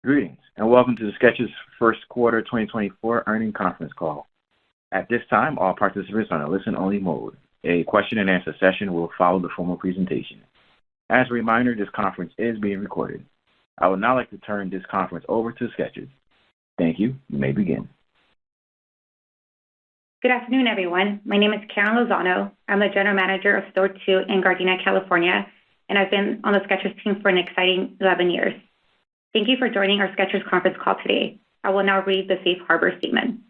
Greetings, and welcome to the Skechers First Quarter 2024 Earnings Conference Call. At this time, all participants are on a listen-only mode. A question-and-answer session will follow the formal presentation. As a reminder, this conference is being recorded. I would now like to turn this conference over to Skechers. Thank you. You may begin. Good afternoon, everyone. My name is Karen Lozano. I'm the General Manager of Store 2 in Gardena, California, and I've been on the Skechers team for an exciting 11 years. Thank you for joining our Skechers conference call today. I will now read the Safe Harbor Statement.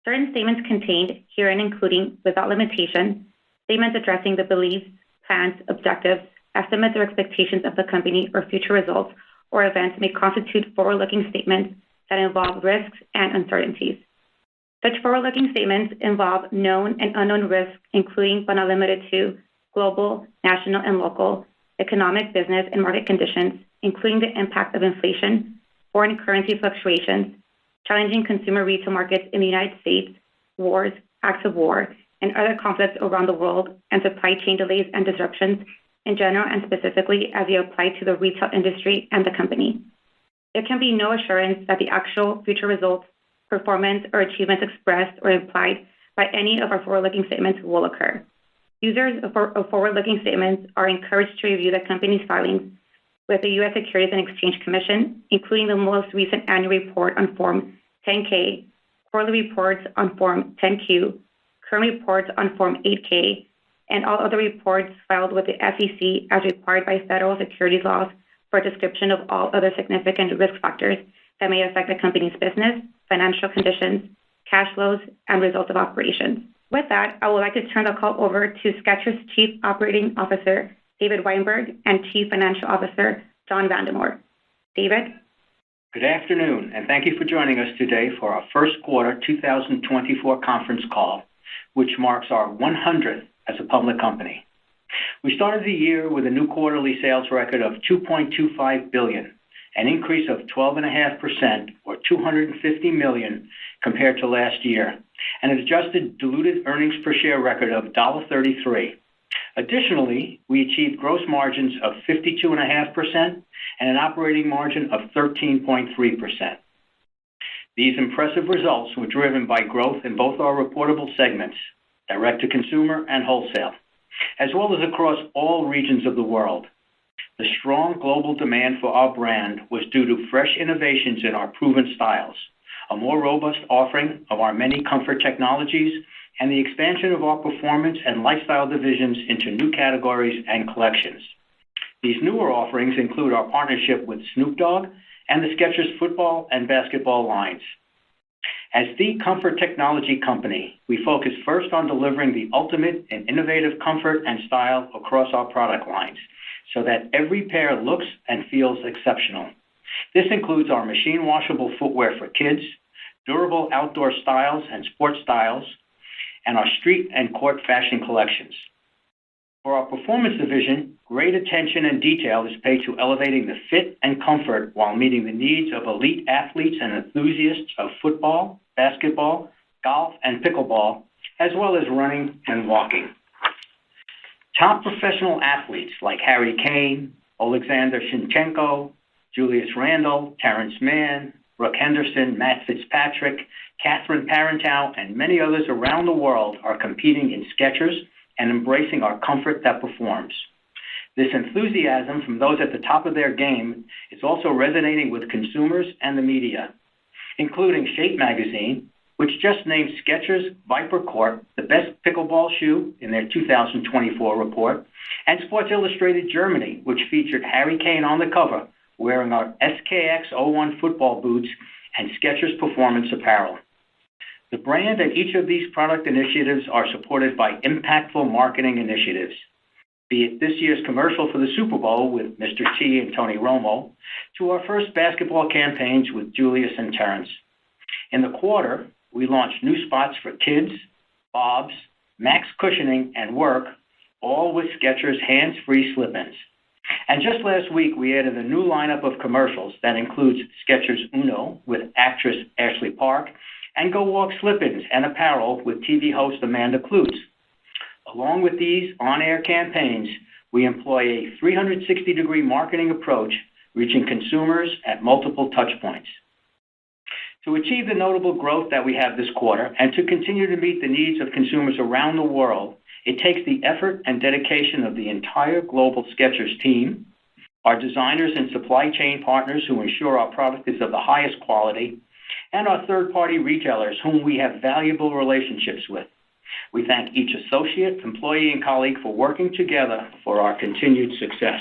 Certain statements contained herein, including, without limitation, statements addressing the beliefs, plans, objectives, estimates, or expectations of the company or future results or events may constitute forward-looking statements that involve risks and uncertainties. Such forward-looking statements involve known and unknown risks, including but not limited to global, national, and local, economic, business, and market conditions, including the impact of inflation, foreign currency fluctuations, challenging consumer retail markets in the United States, wars, acts of war, and other conflicts around the world, and supply chain delays and disruptions in general and specifically as they apply to the retail industry and the company. There can be no assurance that the actual future results, performance, or achievements expressed or implied by any of our forward-looking statements will occur. Users of forward-looking statements are encouraged to review the company's filings with the U.S. Securities and Exchange Commission, including the most recent annual report on Form 10-K, quarterly reports on Form 10-Q, current reports on Form 8-K, and all other reports filed with the SEC as required by federal securities laws for a description of all other significant risk factors that may affect the company's business, financial conditions, cash flows, and results of operations. With that, I would like to turn the call over to Skechers Chief Operating Officer, David Weinberg, and Chief Financial Officer, John Vandemore. David? Good afternoon, and thank you for joining us today for our first quarter 2024 conference call, which marks our 100th as a public company. We started the year with a new quarterly sales record of $2.25 billion, an increase of 12.5% or $250 million compared to last year, and an adjusted diluted earnings per share record of $1.33. Additionally, we achieved gross margins of 52.5% and an operating margin of 13.3%. These impressive results were driven by growth in both our reportable segments, direct-to-consumer and wholesale, as well as across all regions of the world. The strong global demand for our brand was due to fresh innovations in our proven styles, a more robust offering of our many comfort technologies, and the expansion of our performance and lifestyle divisions into new categories and collections. These newer offerings include our partnership with Snoop Dogg and the Skechers football and basketball lines. As the comfort technology company, we focus first on delivering the ultimate and innovative comfort and style across our product lines so that every pair looks and feels exceptional. This includes our machine-washable footwear for kids, durable outdoor styles and sports styles, and our street and court fashion collections. For our performance division, great attention and detail is paid to elevating the fit and comfort while meeting the needs of elite athletes and enthusiasts of football, basketball, golf, and pickleball, as well as running and walking. Top professional athletes like Harry Kane, Alexander Zinchenko, Julius Randle, Terrence Mann, Brooke Henderson, Matt Fitzpatrick, Catherine Parenteau, and many others around the world are competing in Skechers and embracing our comfort that performs. This enthusiasm from those at the top of their game is also resonating with consumers and the media, including Shape Magazine, which just named Skechers Viper Court the best pickleball shoe in their 2024 report, and Sports Illustrated Germany, which featured Harry Kane on the cover wearing our SKX 01 football boots and Skechers performance apparel. The brand and each of these product initiatives are supported by impactful marketing initiatives, be it this year's commercial for the Super Bowl with Mr. T and Tony Romo, to our first basketball campaigns with Julius and Terrence. In the quarter, we launched new spots for kids, bobs, max cushioning, and work, all with Skechers hands-free slip-ins. And just last week, we added a new lineup of commercials that includes Skechers Uno with actress Ashley Park and Go Walk slip-ins and apparel with TV host Amanda Kloots. Along with these on-air campaigns, we employ a 360-degree marketing approach reaching consumers at multiple touchpoints. To achieve the notable growth that we have this quarter and to continue to meet the needs of consumers around the world, it takes the effort and dedication of the entire global Skechers team, our designers and supply chain partners who ensure our product is of the highest quality, and our third-party retailers whom we have valuable relationships with. We thank each associate, employee, and colleague for working together for our continued success.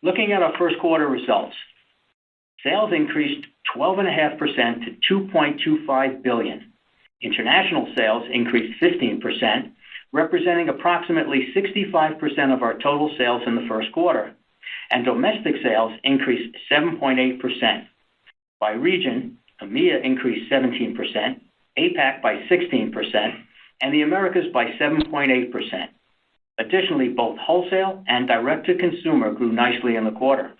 Looking at our first quarter results, sales increased 12.5% to $2.25 billion. International sales increased 15%, representing approximately 65% of our total sales in the first quarter, and domestic sales increased 7.8%. By region, EMEA increased 17%, APAC by 16%, and the Americas by 7.8%. Additionally, both wholesale and direct-to-consumer grew nicely in the quarter.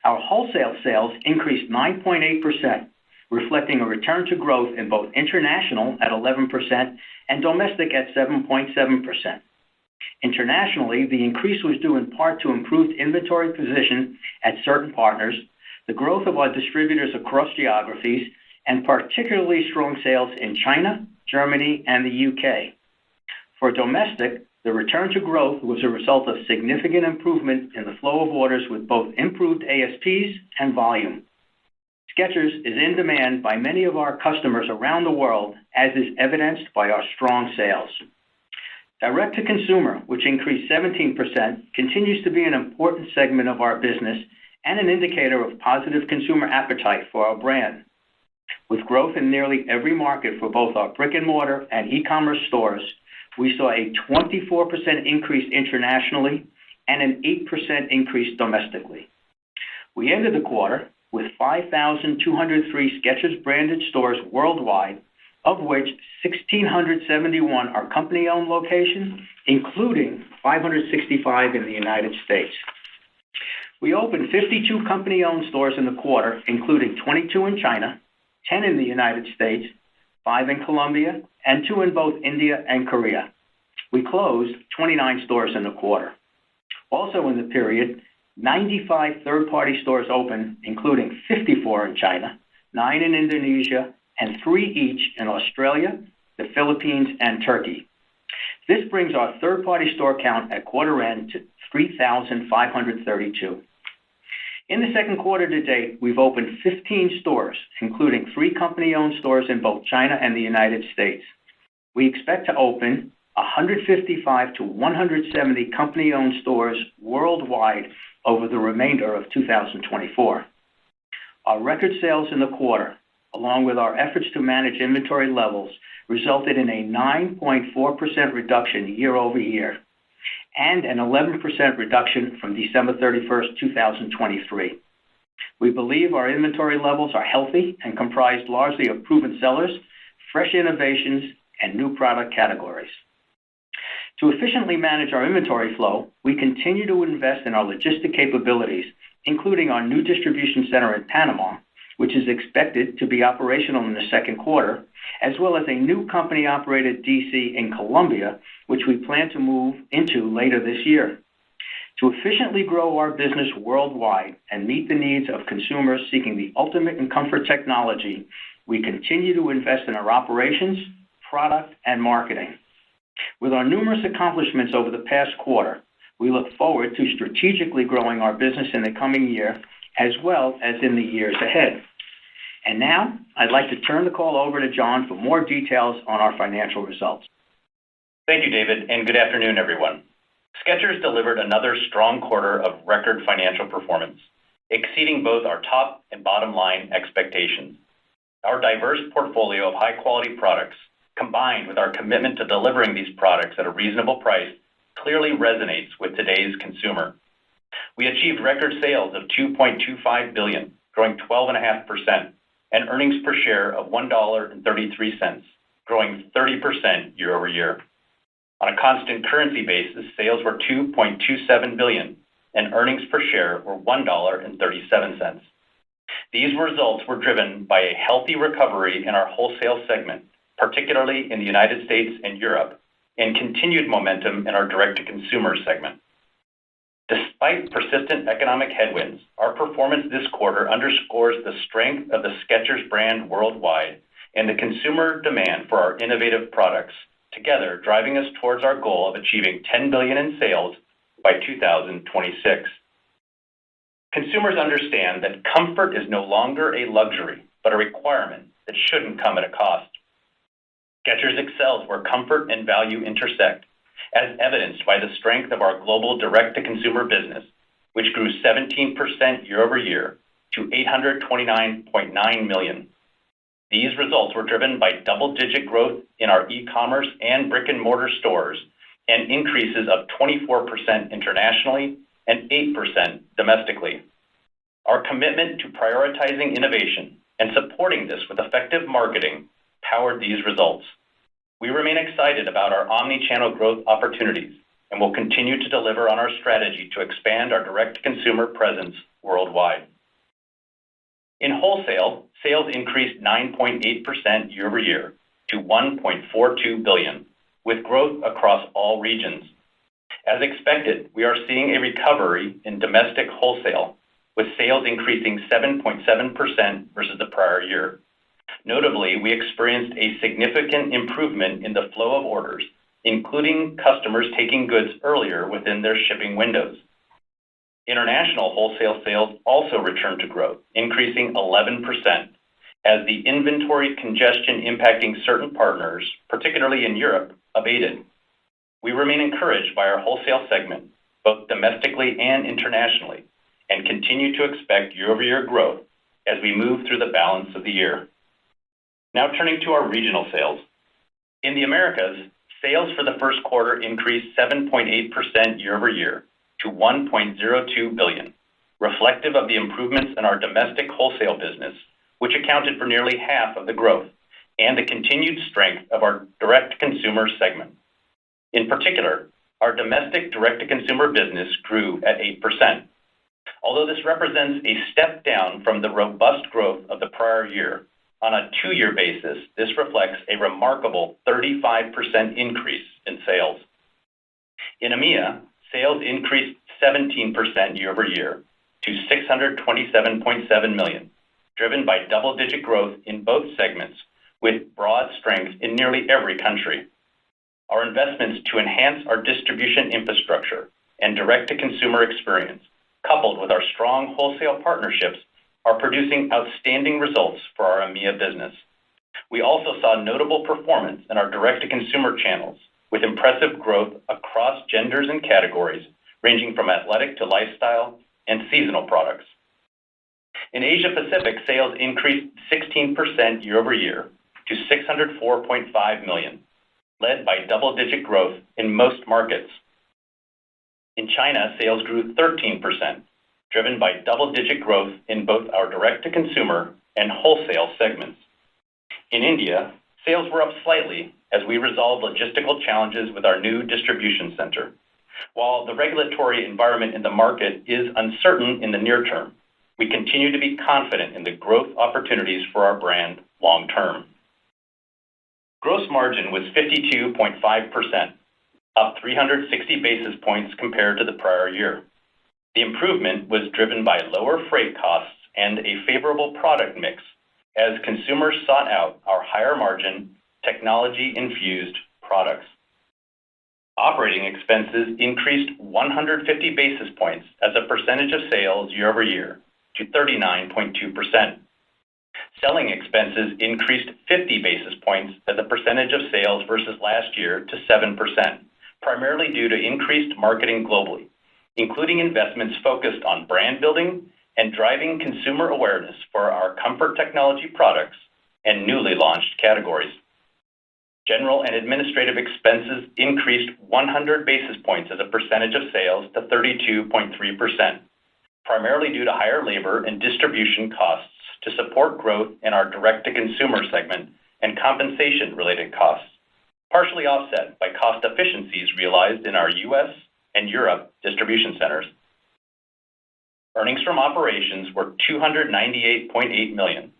Our wholesale sales increased 9.8%, reflecting a return to growth in both international at 11% and domestic at 7.7%. Internationally, the increase was due in part to improved inventory position at certain partners, the growth of our distributors across geographies, and particularly strong sales in China, Germany, and the UK. For domestic, the return to growth was a result of significant improvement in the flow of orders with both improved ASPs and volume. Skechers is in demand by many of our customers around the world, as is evidenced by our strong sales. Direct-to-consumer, which increased 17%, continues to be an important segment of our business and an indicator of positive consumer appetite for our brand. With growth in nearly every market for both our brick-and-mortar and e-commerce stores, we saw a 24% increase internationally and an 8% increase domestically. We ended the quarter with 5,203 Skechers branded stores worldwide, of which 1,671 are company-owned locations, including 565 in the United States. We opened 52 company-owned stores in the quarter, including 22 in China, 10 in the United States, 5 in Colombia, and 2 in both India and Korea. We closed 29 stores in the quarter. Also in the period, 95 third-party stores opened, including 54 in China, 9 in Indonesia, and 3 each in Australia, the Philippines, and Turkey. This brings our third-party store count at quarter end to 3,532. In the second quarter to date, we've opened 15 stores, including 3 company-owned stores in both China and the United States. We expect to open 155 to 170 company-owned stores worldwide over the remainder of 2024. Our record sales in the quarter, along with our efforts to manage inventory levels, resulted in a 9.4% reduction year over year and an 11% reduction from December 31st, 2023. We believe our inventory levels are healthy and comprised largely of proven sellers, fresh innovations, and new product categories. To efficiently manage our inventory flow, we continue to invest in our logistic capabilities, including our new distribution center in Panama, which is expected to be operational in the second quarter, as well as a new company-operated DC in Colombia, which we plan to move into later this year. To efficiently grow our business worldwide and meet the needs of consumers seeking the ultimate in comfort technology, we continue to invest in our operations, product, and marketing. With our numerous accomplishments over the past quarter, we look forward to strategically growing our business in the coming year, as well as in the years ahead. And now, I'd like to turn the call over to John for more details on our financial results. Thank you, David, and good afternoon, everyone. Skechers delivered another strong quarter of record financial performance, exceeding both our top and bottom line expectations. Our diverse portfolio of high-quality products, combined with our commitment to delivering these products at a reasonable price, clearly resonates with today's consumer. We achieved record sales of $2.25 billion, growing 12.5%, and earnings per share of $1.33, growing 30% year over year. On a constant currency basis, sales were $2.27 billion, and earnings per share were $1.37. These results were driven by a healthy recovery in our wholesale segment, particularly in the United States and Europe, and continued momentum in our direct-to-consumer segment. Despite persistent economic headwinds, our performance this quarter underscores the strength of the Skechers brand worldwide and the consumer demand for our innovative products, together driving us towards our goal of achieving $10 billion in sales by 2026. Consumers understand that comfort is no longer a luxury, but a requirement that shouldn't come at a cost. Skechers excels where comfort and value intersect, as evidenced by the strength of our global direct-to-consumer business, which grew 17% year-over-year to $829.9 million. These results were driven by double-digit growth in our e-commerce and brick-and-mortar stores and increases of 24% internationally and 8% domestically. Our commitment to prioritizing innovation and supporting this with effective marketing powered these results. We remain excited about our omni-channel growth opportunities and will continue to deliver on our strategy to expand our direct-to-consumer presence worldwide. In wholesale, sales increased 9.8% year-over-year to $1.42 billion, with growth across all regions. As expected, we are seeing a recovery in domestic wholesale, with sales increasing 7.7% versus the prior year. Notably, we experienced a significant improvement in the flow of orders, including customers taking goods earlier within their shipping windows. International wholesale sales also returned to growth, increasing 11%, as the inventory congestion impacting certain partners, particularly in Europe, abated. We remain encouraged by our wholesale segment, both domestically and internationally, and continue to expect year-over-year growth as we move through the balance of the year. Now turning to our regional sales. In the Americas, sales for the first quarter increased 7.8% year-over-year to $1.02 billion, reflective of the improvements in our domestic wholesale business, which accounted for nearly half of the growth, and the continued strength of our direct-to-consumer segment. In particular, our domestic direct-to-consumer business grew at 8%. Although this represents a step down from the robust growth of the prior year, on a two-year basis, this reflects a remarkable 35% increase in sales. In EMEA, sales increased 17% year-over-year to $627.7 million, driven by double-digit growth in both segments, with broad strength in nearly every country. Our investments to enhance our distribution infrastructure and direct-to-consumer experience, coupled with our strong wholesale partnerships, are producing outstanding results for our EMEA business. We also saw notable performance in our direct-to-consumer channels, with impressive growth across genders and categories, ranging from athletic to lifestyle and seasonal products. In Asia Pacific, sales increased 16% year-over-year to $604.5 million, led by double-digit growth in most markets. In China, sales grew 13%, driven by double-digit growth in both our direct-to-consumer and wholesale segments. In India, sales were up slightly as we resolved logistical challenges with our new distribution center. While the regulatory environment in the market is uncertain in the near term, we continue to be confident in the growth opportunities for our brand long term. Gross margin was 52.5%, up 360 basis points compared to the prior year. The improvement was driven by lower freight costs and a favorable product mix as consumers sought out our higher margin, technology-infused products. Operating expenses increased 150 basis points as a percentage of sales year-over-year to 39.2%. Selling expenses increased 50 basis points as a percentage of sales versus last year to 7%, primarily due to increased marketing globally, including investments focused on brand building and driving consumer awareness for our comfort technology products and newly launched categories. General and administrative expenses increased 100 basis points as a percentage of sales to 32.3%, primarily due to higher labor and distribution costs to support growth in our direct-to-consumer segment and compensation-related costs, partially offset by cost efficiencies realized in our U.S. and Europe distribution centers. Earnings from operations were $298.8 million,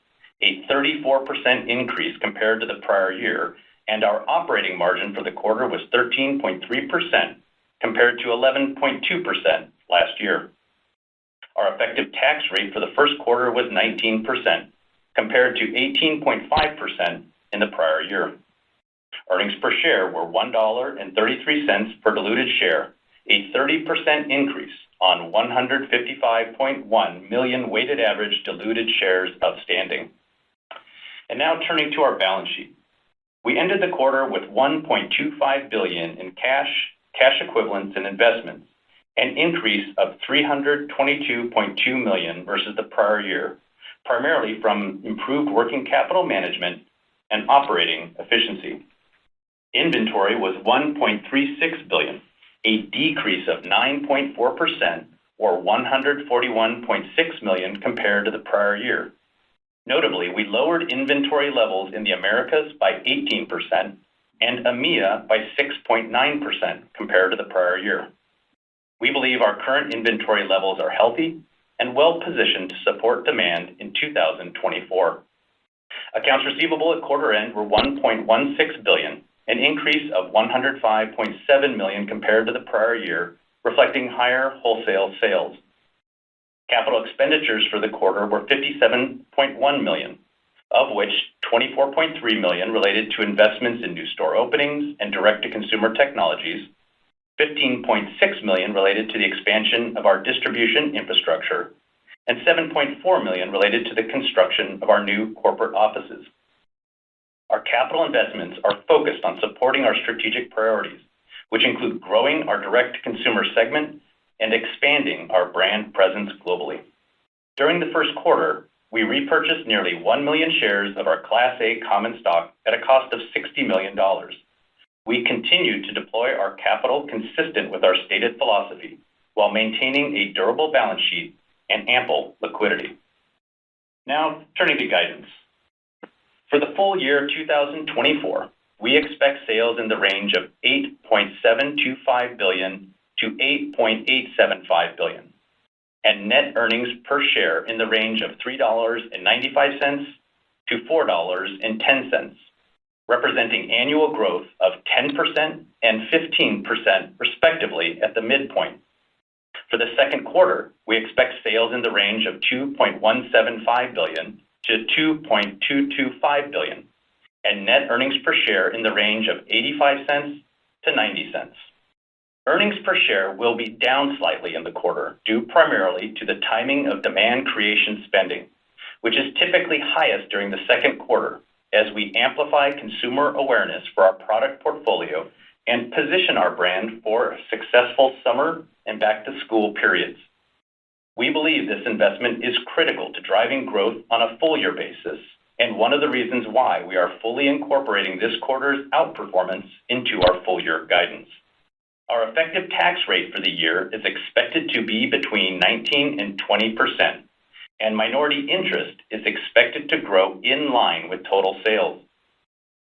a 34% increase compared to the prior year, and our operating margin for the quarter was 13.3%, compared to 11.2% last year. Our effective tax rate for the first quarter was 19%, compared to 18.5% in the prior year. Earnings per share were $1.33 per diluted share, a 30% increase on 155.1 million weighted average diluted shares outstanding. And now turning to our balance sheet. We ended the quarter with $1.25 billion in cash equivalents, and investments, an increase of $322.2 million versus the prior year, primarily from improved working capital management and operating efficiency. Inventory was $1.36 billion, a decrease of 9.4% or $141.6 million compared to the prior year. Notably, we lowered inventory levels in the Americas by 18% and EMEA by 6.9% compared to the prior year. We believe our current inventory levels are healthy and well-positioned to support demand in 2024. Accounts receivable at quarter end were $1.16 billion, an increase of $105.7 million compared to the prior year, reflecting higher wholesale sales. Capital expenditures for the quarter were $57.1 million, of which $24.3 million related to investments in new store openings and direct-to-consumer technologies, $15.6 million related to the expansion of our distribution infrastructure, and $7.4 million related to the construction of our new corporate offices. Our capital investments are focused on supporting our strategic priorities, which include growing our direct-to-consumer segment and expanding our brand presence globally. During the first quarter, we repurchased nearly 1 million shares of our Class A common stock at a cost of $60 million. We continue to deploy our capital consistent with our stated philosophy while maintaining a durable balance sheet and ample liquidity. Now, turning to guidance. For the full year 2024, we expect sales in the range of $8.725 billion to $8.875 billion, and net earnings per share in the range of $3.95 to $4.10, representing annual growth of 10% and 15% respectively at the midpoint. For the second quarter, we expect sales in the range of $2.175 billion to $2.225 billion, and net earnings per share in the range of 85 cents to 90 cents. Earnings per share will be down slightly in the quarter, due primarily to the timing of demand creation spending, which is typically highest during the second quarter as we amplify consumer awareness for our product portfolio and position our brand for successful summer and back-to-school periods. We believe this investment is critical to driving growth on a full-year basis, and one of the reasons why we are fully incorporating this quarter's outperformance into our full-year guidance. Our effective tax rate for the year is expected to be between 19% and 20%, and minority interest is expected to grow in line with total sales.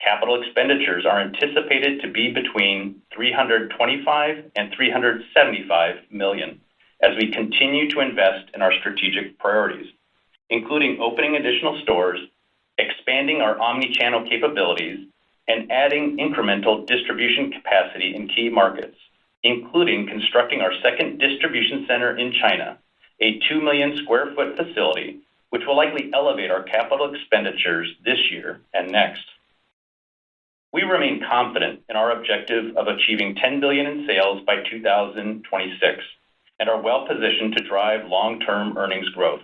Capital expenditures are anticipated to be between $325 and $375 million as we continue to invest in our strategic priorities, including opening additional stores, expanding our omni-channel capabilities, and adding incremental distribution capacity in key markets, including constructing our second distribution center in China, a 2 million square foot facility, which will likely elevate our capital expenditures this year and next. We remain confident in our objective of achieving $10 billion in sales by 2026 and are well positioned to drive long-term earnings growth.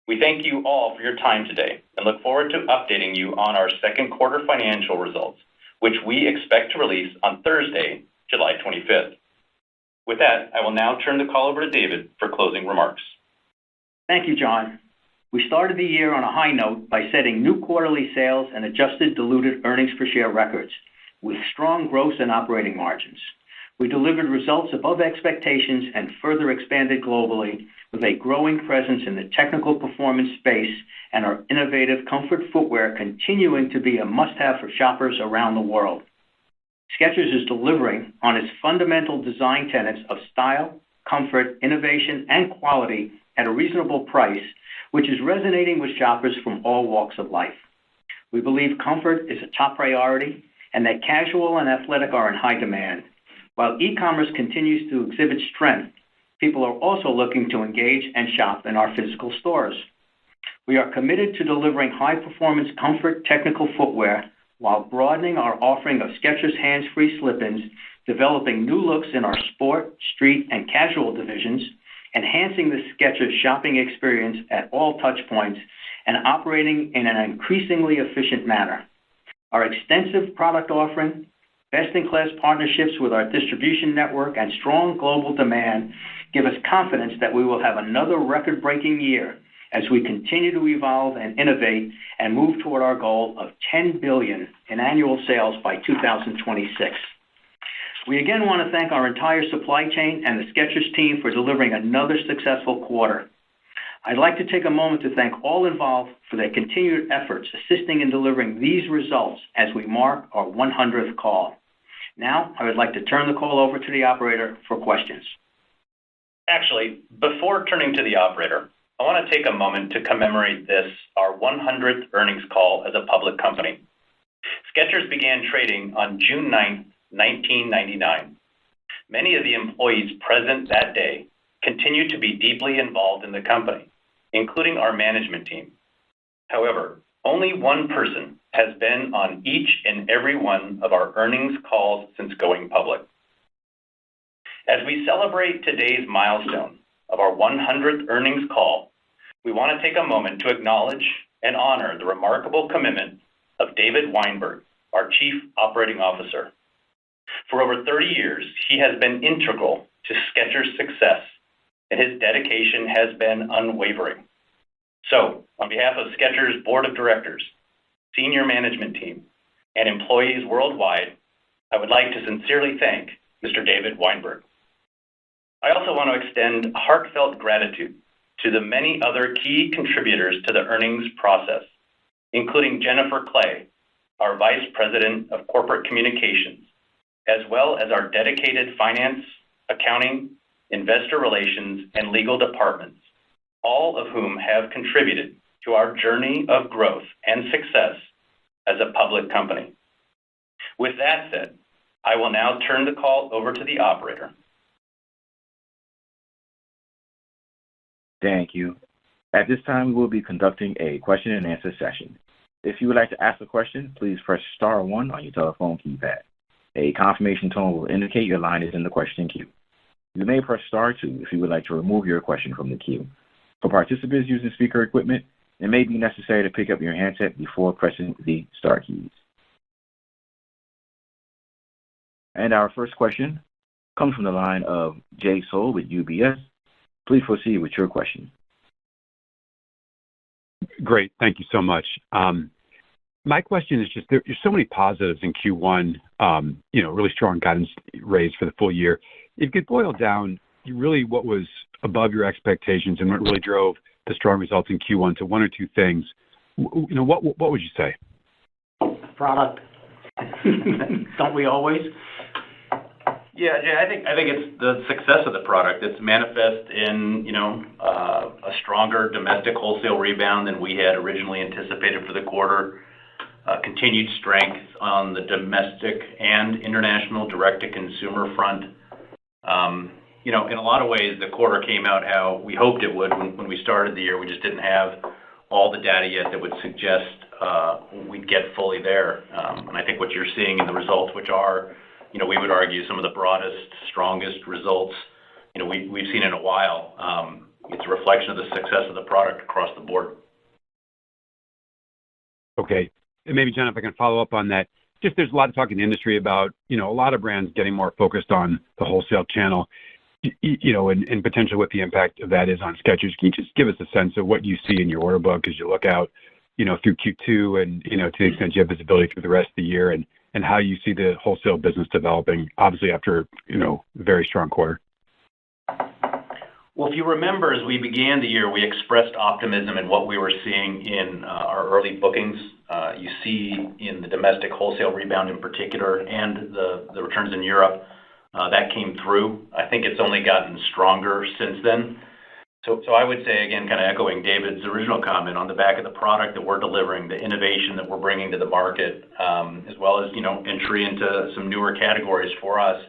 We thank you all for your time today and look forward to updating you on our second quarter financial results, which we expect to release on Thursday, July 25th. With that, I will now turn the call over to David for closing remarks. Thank you, John. We started the year on a high note by setting new quarterly sales and adjusted diluted earnings per share records with strong gross and operating margins. We delivered results above expectations and further expanded globally with a growing presence in the technical performance space and our innovative comfort footwear continuing to be a must-have for shoppers around the world. Skechers is delivering on its fundamental design tenets of style, comfort, innovation, and quality at a reasonable price, which is resonating with shoppers from all walks of life. We believe comfort is a top priority and that casual and athletic are in high demand. While e-commerce continues to exhibit strength, people are also looking to engage and shop in our physical stores. We are committed to delivering high-performance comfort technical footwear while broadening our offering of Skechers hands-free slip-ins, developing new looks in our sport, street, and casual divisions, enhancing the Skechers shopping experience at all touch points, and operating in an increasingly efficient manner. Our extensive product offering, best-in-class partnerships with our distribution network, and strong global demand give us confidence that we will have another record-breaking year as we continue to evolve and innovate and move toward our goal of $10 billion in annual sales by 2026. We again want to thank our entire supply chain and the Skechers team for delivering another successful quarter. I'd like to take a moment to thank all involved for their continued efforts assisting in delivering these results as we mark our 100th call. Now, I would like to turn the call over to the operator for questions. Actually, before turning to the operator, I want to take a moment to commemorate this, our 100th earnings call as a public company. Skechers began trading on June 9, 1999. Many of the employees present that day continue to be deeply involved in the company, including our management team. However, only one person has been on each and every one of our earnings calls since going public. As we celebrate today's milestone of our 100th earnings call, we want to take a moment to acknowledge and honor the remarkable commitment of David Weinberg, our Chief Operating Officer. For over 30 years, he has been integral to Skechers' success, and his dedication has been unwavering. So, on behalf of Skechers' Board of Directors, senior management team, and employees worldwide, I would like to sincerely thank Mr. David Weinberg. I also want to extend heartfelt gratitude to the many other key contributors to the earnings process, including Jennifer Clay, our Vice President of Corporate Communications, as well as our dedicated finance, accounting, investor relations, and legal departments, all of whom have contributed to our journey of growth and success as a public company. With that said, I will now turn the call over to the operator. Thank you. At this time, we will be conducting a question and answer session. If you would like to ask a question, please press star 1 on your telephone keypad. A confirmation tone will indicate your line is in the question queue. You may press star 2 if you would like to remove your question from the queue. For participants using speaker equipment, it may be necessary to pick up your handset before pressing the star keys. And our first question comes from the line of Jay Sole with UBS. Please proceed with your question. Great. Thank you so much. My question is just there's so many positives in Q1, really strong guidance raised for the full year. If you could boil down really what was above your expectations and what really drove the strong results in Q1 to one or two things, what would you say? Product. Don't we always? Yeah, I think it's the success of the product. It's manifest in, a stronger domestic wholesale rebound than we had originally anticipated for the quarter. Continued strength on the domestic and international direct-to-consumer front. In a lot of ways, the quarter came out how we hoped it would when we started the year. We just didn't have all the data yet that would suggest we'd get fully there. And I think what you're seeing in the results, which are, we would argue some of the broadest, strongest results, we've seen in a while. It's a reflection of the success of the product across the board. Okay. And maybe, Jen, if I can follow up on that, just there's a lot of talk in the industry about, a lot of brands getting more focused on the wholesale channel, and potentially what the impact of that is on Skechers. Can you just give us a sense of what you see in your order book as you look out, through Q2 and, to the extent you have visibility through the rest of the year and how you see the wholesale business developing, obviously after, a very strong quarter? Well, if you remember, as we began the year, we expressed optimism in what we were seeing in our early bookings. You see in the domestic wholesale rebound in particular and the returns in Europe, that came through. I think it's only gotten stronger since then. So I would say, again, kind of echoing David's original comment, on the back of the product that we're delivering, the innovation that we're bringing to the market, as well as, entry into some newer categories for us,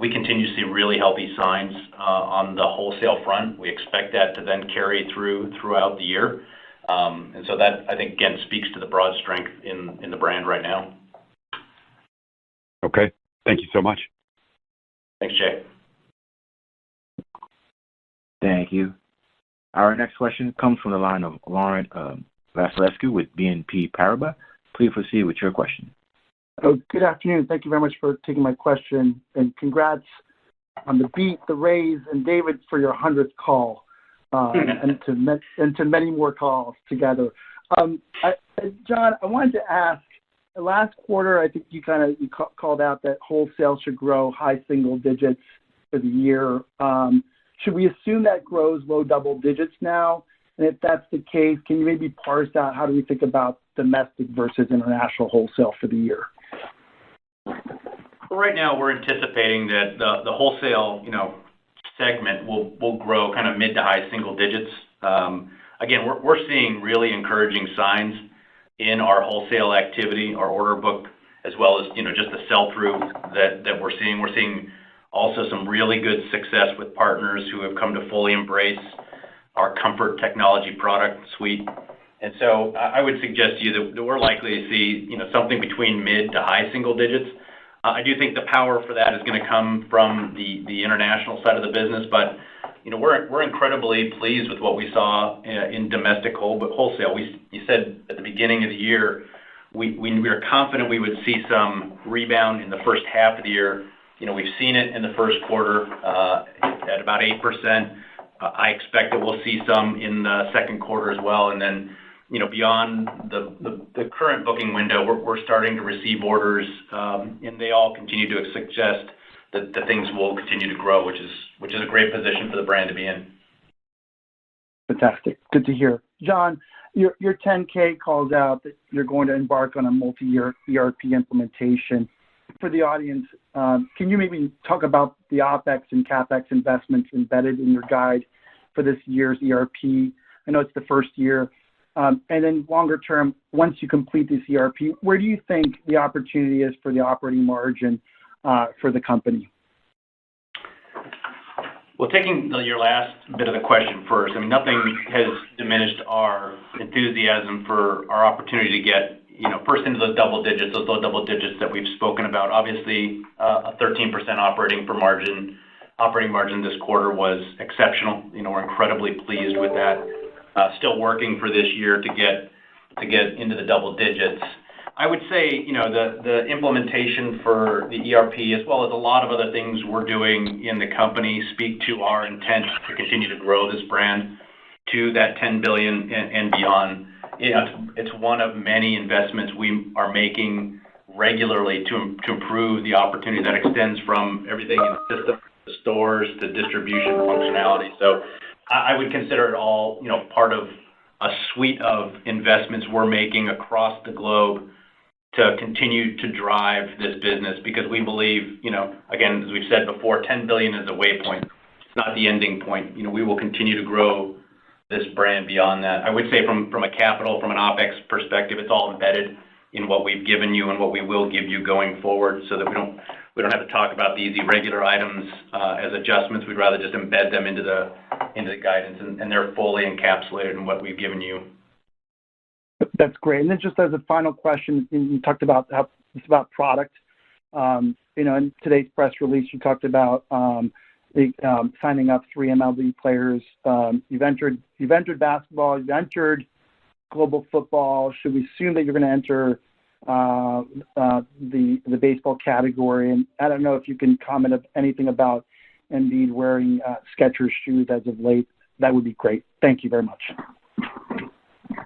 We continue to see really healthy signs on the wholesale front. We expect that to then carry throughout the year. And so that, I think, again, speaks to the broad strength in the brand right now. Okay. Thank you so much. Thanks, Jay. Thank you. Our next question comes from the line of Laurent Vasilescu with BNP Paribas. Please proceed with your question. Oh, good afternoon. Thank you very much for taking my question, and congrats on the beat, the raise, and David for your 100th call, and to many more calls together. John, I wanted to ask. Last quarter, I think you called out that wholesale should grow high single digits for the year. Should we assume that grows low double digits now? And if that's the case, can you maybe parse out how do we think about domestic versus international wholesale for the year? Well, right now, we're anticipating that the wholesale, segment will grow kind of mid to high single digits. Again, we're seeing really encouraging signs in our wholesale activity, our order book, as well as, just the sell-through that we're seeing. We're seeing also some really good success with partners who have come to fully embrace our comfort technology product suite. And so I would suggest to you that we're likely to see, something between mid to high single digits. I do think the power for that is going to come from the international side of the business, but we're incredibly pleased with what we saw in domestic wholesale. You said at the beginning of the year we were confident we would see some rebound in the first half of the year. We've seen it in the first quarter at about 8%. I expect that we'll see some in the second quarter as well, and then beyond the current booking window, we're starting to receive orders, and they all continue to suggest that things will continue to grow, which is a great position for the brand to be in. Fantastic. Good to hear. John, your 10K calls out that you're going to embark on a multi-year ERP implementation. For the audience, can you maybe talk about the OPEX and CAPEX investments embedded in your guide for this year's ERP? I know it's the first year. And then longer term, once you complete this ERP, where do you think the opportunity is for the operating margin for the company? Well, taking your last bit of the question first, nothing has diminished our enthusiasm for our opportunity to get, first into those double digits, those low double digits that we've spoken about. Obviously, a 13% operating margin this quarter was exceptional. We're incredibly pleased with that. Still working for this year to get into the double digits. I would say, the implementation for the ERP, as well as a lot of other things we're doing in the company, speak to our intent to continue to grow this brand to that $10 billion and beyond. It's one of many investments we are making regularly to improve the opportunity that extends from everything in the system, to stores, to distribution functionality. So I would consider it all, part of a suite of investments we're making across the globe to continue to drive this business, because we believe, again, as we've said before, 10 billion is a waypoint. It's not the ending point. We will continue to grow this brand beyond that. I would say from a capital, from an OPEX perspective, it's all embedded in what we've given you and what we will give you going forward, so that we don't have to talk about these irregular items as adjustments. We'd rather just embed them into the guidance, and they're fully encapsulated in what we've given you. That's great. And then just as a final question, you talked about how it's about product. In today's press release, you talked about signing up 3 MLB players. You've entered basketball. You've entered global football. Should we assume that you're going to enter the baseball category? And I don't know if you can comment anything about Embiid wearing Skechers shoes as of late. That would be great. Thank you very much.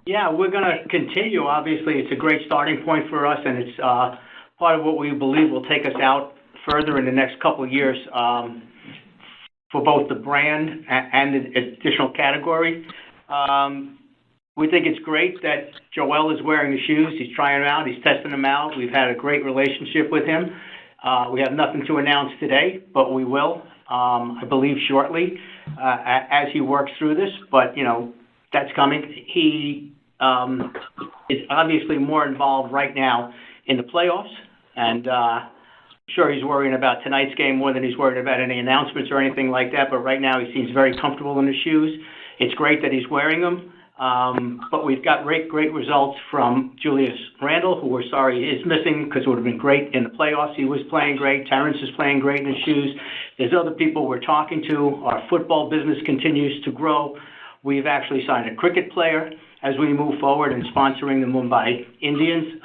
Yeah, we're going to continue. Obviously, it's a great starting point for us, and it's part of what we believe will take us out further in the next couple of years for both the brand and the additional category. We think it's great that Joel is wearing the shoes. He's trying them out. He's testing them out. We've had a great relationship with him. We have nothing to announce today, but we will, I believe, shortly as he works through this. But, that's coming. He is obviously more involved right now in the playoffs, and sure he's worrying about tonight's game more than he's worried about any announcements or anything like that, but right now he seems very comfortable in his shoes. It's great that he's wearing them, but we've got great results from Julius Randle, who we're sorry is missing because it would have been great in the playoffs. He was playing great. Terrence is playing great in his shoes. There's other people we're talking to. Our football business continues to grow. We've actually signed a cricket player as we move forward and sponsoring the Mumbai Indians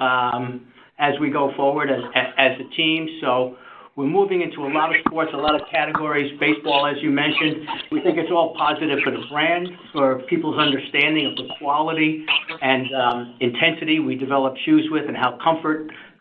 as we go forward as a team. So we're moving into a lot of sports, a lot of categories. Baseball, as you mentioned, we think it's all positive for the brand, for people's understanding of the quality and intensity we develop shoes with and how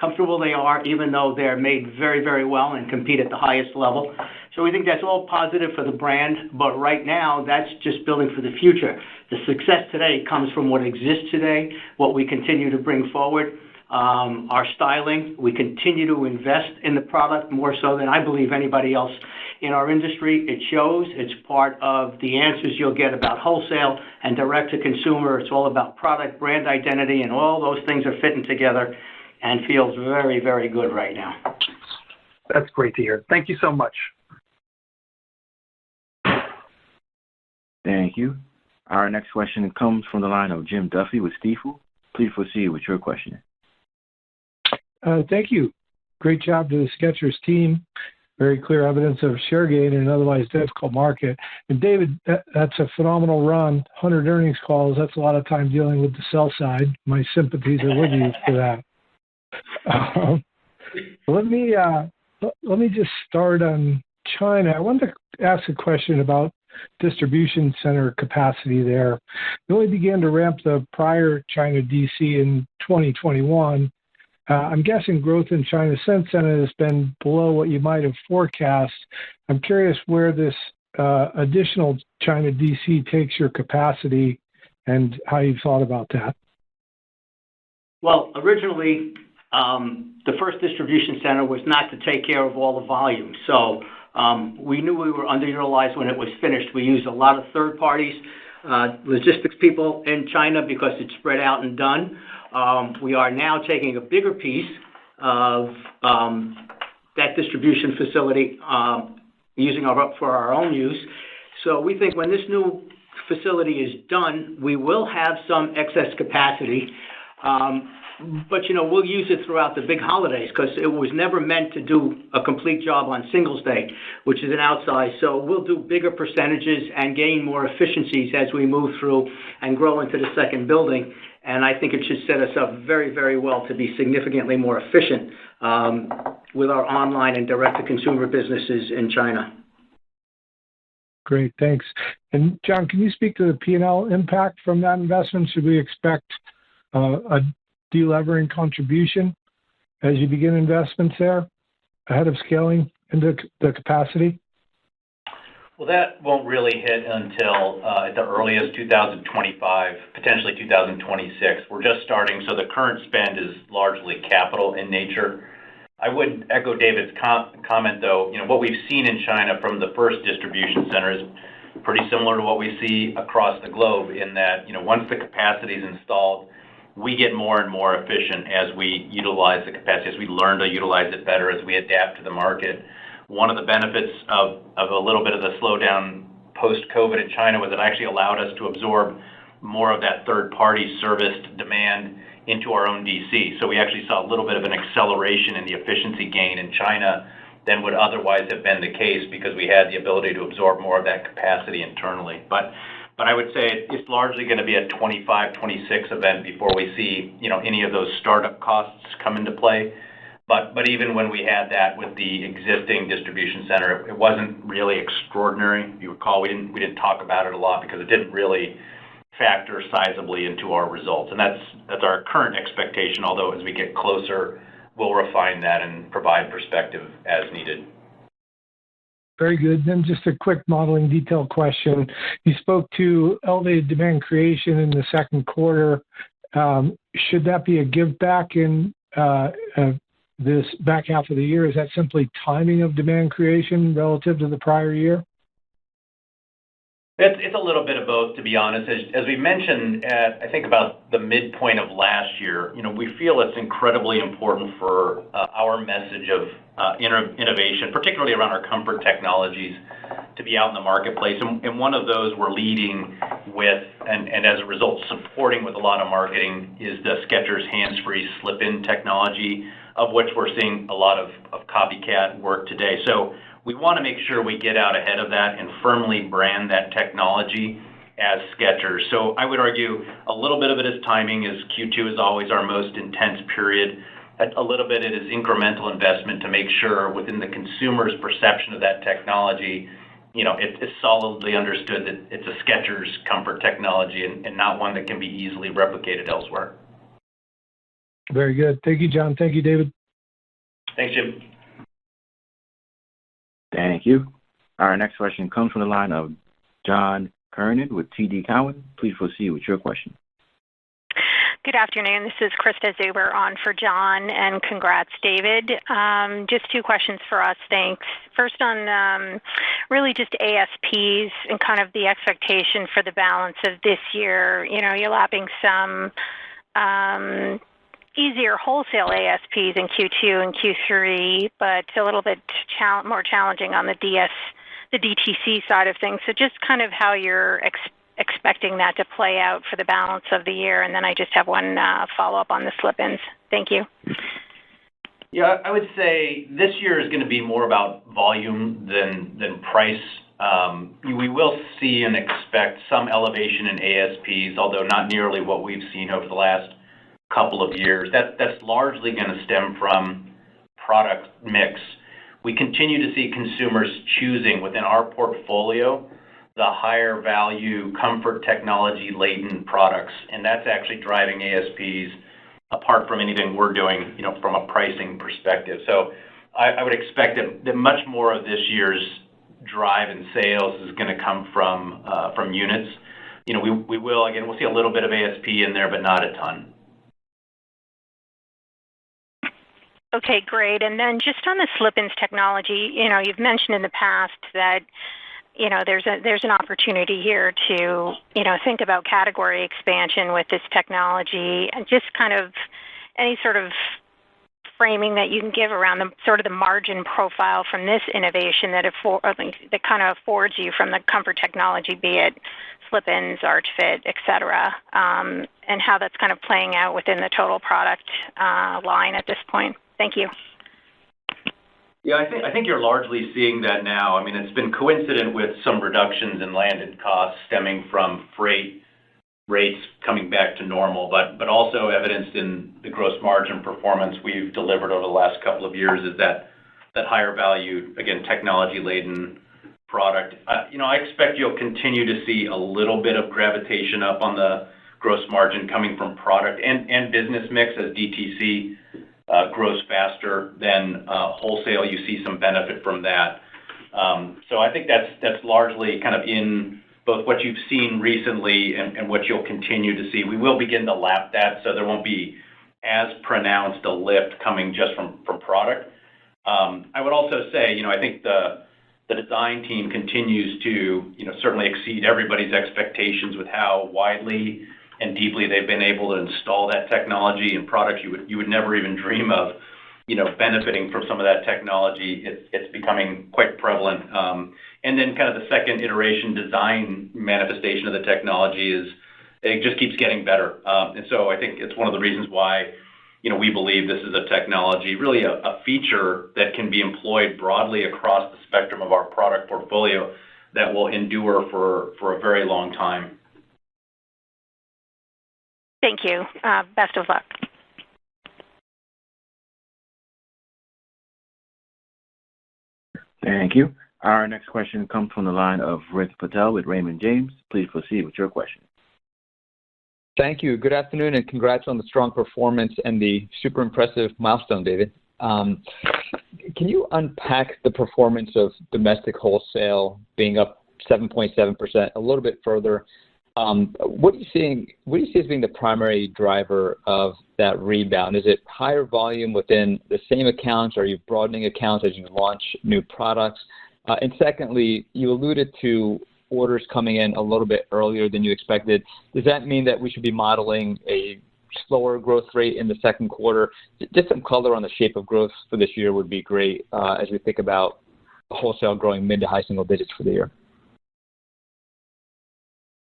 comfortable they are, even though they're made very, very well and compete at the highest level. So we think that's all positive for the brand, but right now that's just building for the future. The success today comes from what exists today, what we continue to bring forward. Our styling, we continue to invest in the product more so than I believe anybody else in our industry. It shows. It's part of the answers you'll get about wholesale and direct to consumer. It's all about product, brand identity, and all those things are fitting together and feels very, very good right now. That's great to hear. Thank you so much. Thank you. Our next question comes from the line of Jim Duffy with Stifel. Please proceed with your question. Thank you. Great job to the Skechers team. Very clear evidence of share gain in an otherwise difficult market. And David, that's a phenomenal run. 100 earnings calls. That's a lot of time dealing with the sell side. My sympathies are with you for that. Let me just start on China. I wanted to ask a question about distribution center capacity there. You only began to ramp the prior China DC in 2021. I'm guessing growth in China since then has been below what you might have forecast. I'm curious where this additional China DC takes your capacity and how you've thought about that. Well, originally, the first distribution center was not to take care of all the volume. So we knew we were underutilized when it was finished. We used a lot of third parties, logistics people in China because it's spread out and done. We are now taking a bigger piece of that distribution facility, using for our own use. So we think when this new facility is done, we will have some excess capacity. But, we'll use it throughout the big holidays because it was never meant to do a complete job on Singles Day, which is an outsize. So we'll do bigger percentages and gain more efficiencies as we move through and grow into the second building. And I think it should set us up very, very well to be significantly more efficient with our online and direct-to-consumer businesses in China. Great, thanks. And John, can you speak to the P&L impact from that investment? Should we expect a delevering contribution as you begin investments there ahead of scaling into the capacity? Well, that won't really hit until at the earliest 2025, potentially 2026. We're just starting, so the current spend is largely capital in nature. I would echo David's comment, though. What we've seen in China from the first distribution center is pretty similar to what we see across the globe in that, once the capacity is installed, we get more and more efficient as we utilize the capacity, as we learn to utilize it better, as we adapt to the market. One of the benefits of a little bit of the slowdown post-COVID in China was it actually allowed us to absorb more of that third-party serviced demand into our own DC. So we actually saw a little bit of an acceleration in the efficiency gain in China than would otherwise have been the case because we had the ability to absorb more of that capacity internally. But I would say it's largely going to be a 25, 26 event before we see, any of those startup costs come into play. But even when we had that with the existing distribution center, it wasn't really extraordinary. You recall, we didn't talk about it a lot because it didn't really factor sizably into our results. And that's our current expectation, although as we get closer, we'll refine that and provide perspective as needed. Very good. Then just a quick modeling detail question. You spoke to elevated demand creation in the second quarter. Should that be a give back in this back half of the year? Is that simply timing of demand creation relative to the prior year? It's a little bit of both, to be honest. As we mentioned at, I think, about the midpoint of last year, we feel it's incredibly important for our message of innovation, particularly around our comfort technologies, to be out in the marketplace. And one of those we're leading with, and as a result, supporting with a lot of marketing, is the Skechers hands-free slip-in technology, of which we're seeing a lot of copycat work today. So we want to make sure we get out ahead of that and firmly brand that technology as Skechers. So I would argue a little bit of it is timing, as Q2 is always our most intense period. A little bit it is incremental investment to make sure within the consumer's perception of that technology, it's solidly understood that it's a Skechers comfort technology and not one that can be easily replicated elsewhere. Very good. Thank you, John. Thank you, David. Thanks, Jim. Thank you. Our next question comes from the line of John Kernan with TD Cowen. Please proceed with your question. Good afternoon. This is Krista Zuber on for John, and congrats, David. Just two questions for us, thanks. First on really just ASPs and kind of the expectation for the balance of this year. You're lapping some easier wholesale ASPs in Q2 and Q3, but a little bit more challenging on the DTC side of things. So just kind of how you're expecting that to play out for the balance of the year. And then I just have one follow-up on the slip-ins. Thank you. Yeah, I would say this year is going to be more about volume than price. We will see and expect some elevation in ASPs, although not nearly what we've seen over the last couple of years. That's largely going to stem from product mix. We continue to see consumers choosing within our portfolio the higher value comfort technology laden products, and that's actually driving ASPs apart from anything we're doing, from a pricing perspective. So I would expect that much more of this year's drive in sales is going to come from units. We'll see a little bit of ASP in there, but not a ton. Okay, great. And then just on the slip-ins technology, you've mentioned in the past that, there's an opportunity here to, think about category expansion with this technology, and just kind of any sort of framing that you can give around the margin profile from this innovation that kind of affords you from the comfort technology, be it slip-ins, arch fit, et cetera, and how that's kind of playing out within the total product line at this point. Thank you. Yeah, I think you're largely seeing that now. I mean, it's been coincident with some reductions in landed costs stemming from freight rates coming back to normal, but also evidenced in the gross margin performance we've delivered over the last couple of years is that higher value, again, technology-laden product. I expect you'll continue to see a little bit of gravitation up on the gross margin coming from product and business mix as DTC grows faster than wholesale. You see some benefit from that. So I think that's largely kind of in both what you've seen recently and what you'll continue to see. We will begin to lap that, so there won't be as pronounced a lift coming just from product. I would also say, I think the design team continues to, certainly exceed everybody's expectations with how widely and deeply they've been able to install that technology in products you would never even dream of, benefiting from some of that technology. It's becoming quite prevalent. And then kind of the second iteration design manifestation of the technology it just keeps getting better. And so I think it's one of the reasons why, we believe this is a technology, really a feature that can be employed broadly across the spectrum of our product portfolio that will endure for a very long time. Thank you. Best of luck. Thank you. Our next question comes from the line of Rick Patel with Raymond James. Please proceed with your question. Thank you. Good afternoon, and congrats on the strong performance and the super impressive milestone, David. Can you unpack the performance of domestic wholesale being up 7.7% a little bit further? What do you see as being the primary driver of that rebound? Is it higher volume within the same accounts? Are you broadening accounts as you launch new products? And secondly, you alluded to orders coming in a little bit earlier than you expected. Does that mean that we should be modeling a slower growth rate in the second quarter? Just some color on the shape of growth for this year would be great as we think about wholesale growing mid to high single digits for the year.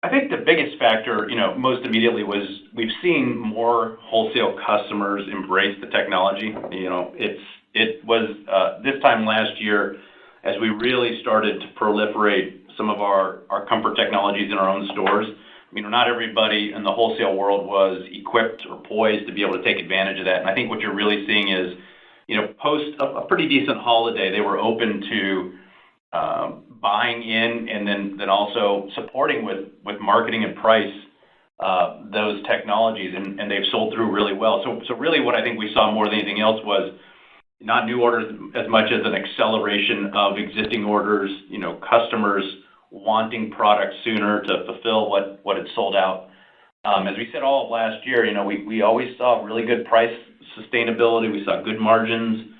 I think the biggest factor, most immediately was we've seen more wholesale customers embrace the technology. It was this time last year as we really started to proliferate some of our comfort technologies in our own stores. Not everybody in the wholesale world was equipped or poised to be able to take advantage of that. And I think what you're really seeing is, post a pretty decent holiday, they were open to buying in and then also supporting with marketing and price those technologies, and they've sold through really well. So really what I think we saw more than anything else was not new orders as much as an acceleration of existing orders, customers wanting products sooner to fulfill what had sold out. As we said all of last year, we always saw really good price sustainability. We saw good margins.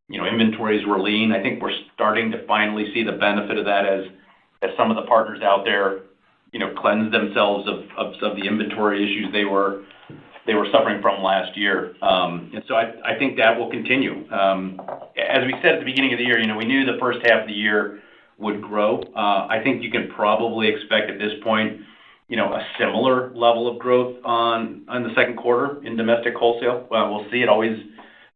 Inventories were lean. I think we're starting to finally see the benefit of that as some of the partners out there, cleanse themselves of some of the inventory issues they were suffering from last year. And so I think that will continue. As we said at the beginning of the year, we knew the first half of the year would grow. I think you can probably expect at this point, a similar level of growth on the second quarter in domestic wholesale. We'll see. It always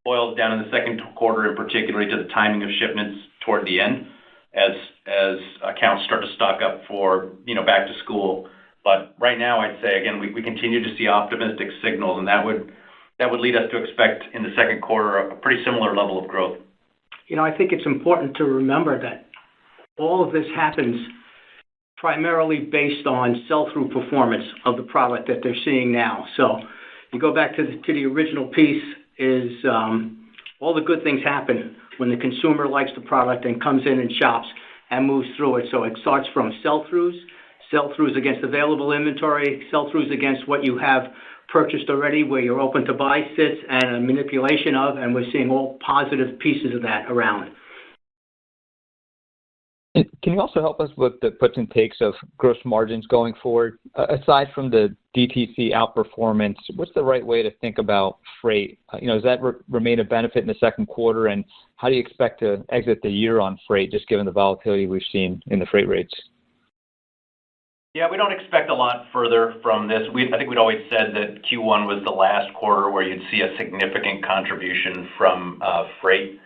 boils down in the second quarter, in particular to the timing of shipments toward the end, as accounts start to stock up for back to school. But right now, I'd say again, we continue to see optimistic signals, and that would lead us to expect in the second quarter a pretty similar level of growth. I think it's important to remember that all of this happens primarily based on sell-through performance of the product that they're seeing now. So you go back to the original piece is all the good things happen when the consumer likes the product and comes in and shops and moves through it. So it starts from sell-throughs against available inventory, sell-throughs against what you have purchased already, where you're open to buy sits, and a manipulation of, and we're seeing all positive pieces of that around. And can you also help us with the puts and takes of gross margins going forward? Aside from the DTC outperformance, what's the right way to think about freight? Does that remain a benefit in the second quarter, and how do you expect to exit the year on freight, just given the volatility we've seen in the freight rates? Yeah, we don't expect a lot further from this. I think we'd always said that Q1 was the last quarter where you'd see a significant contribution from freight.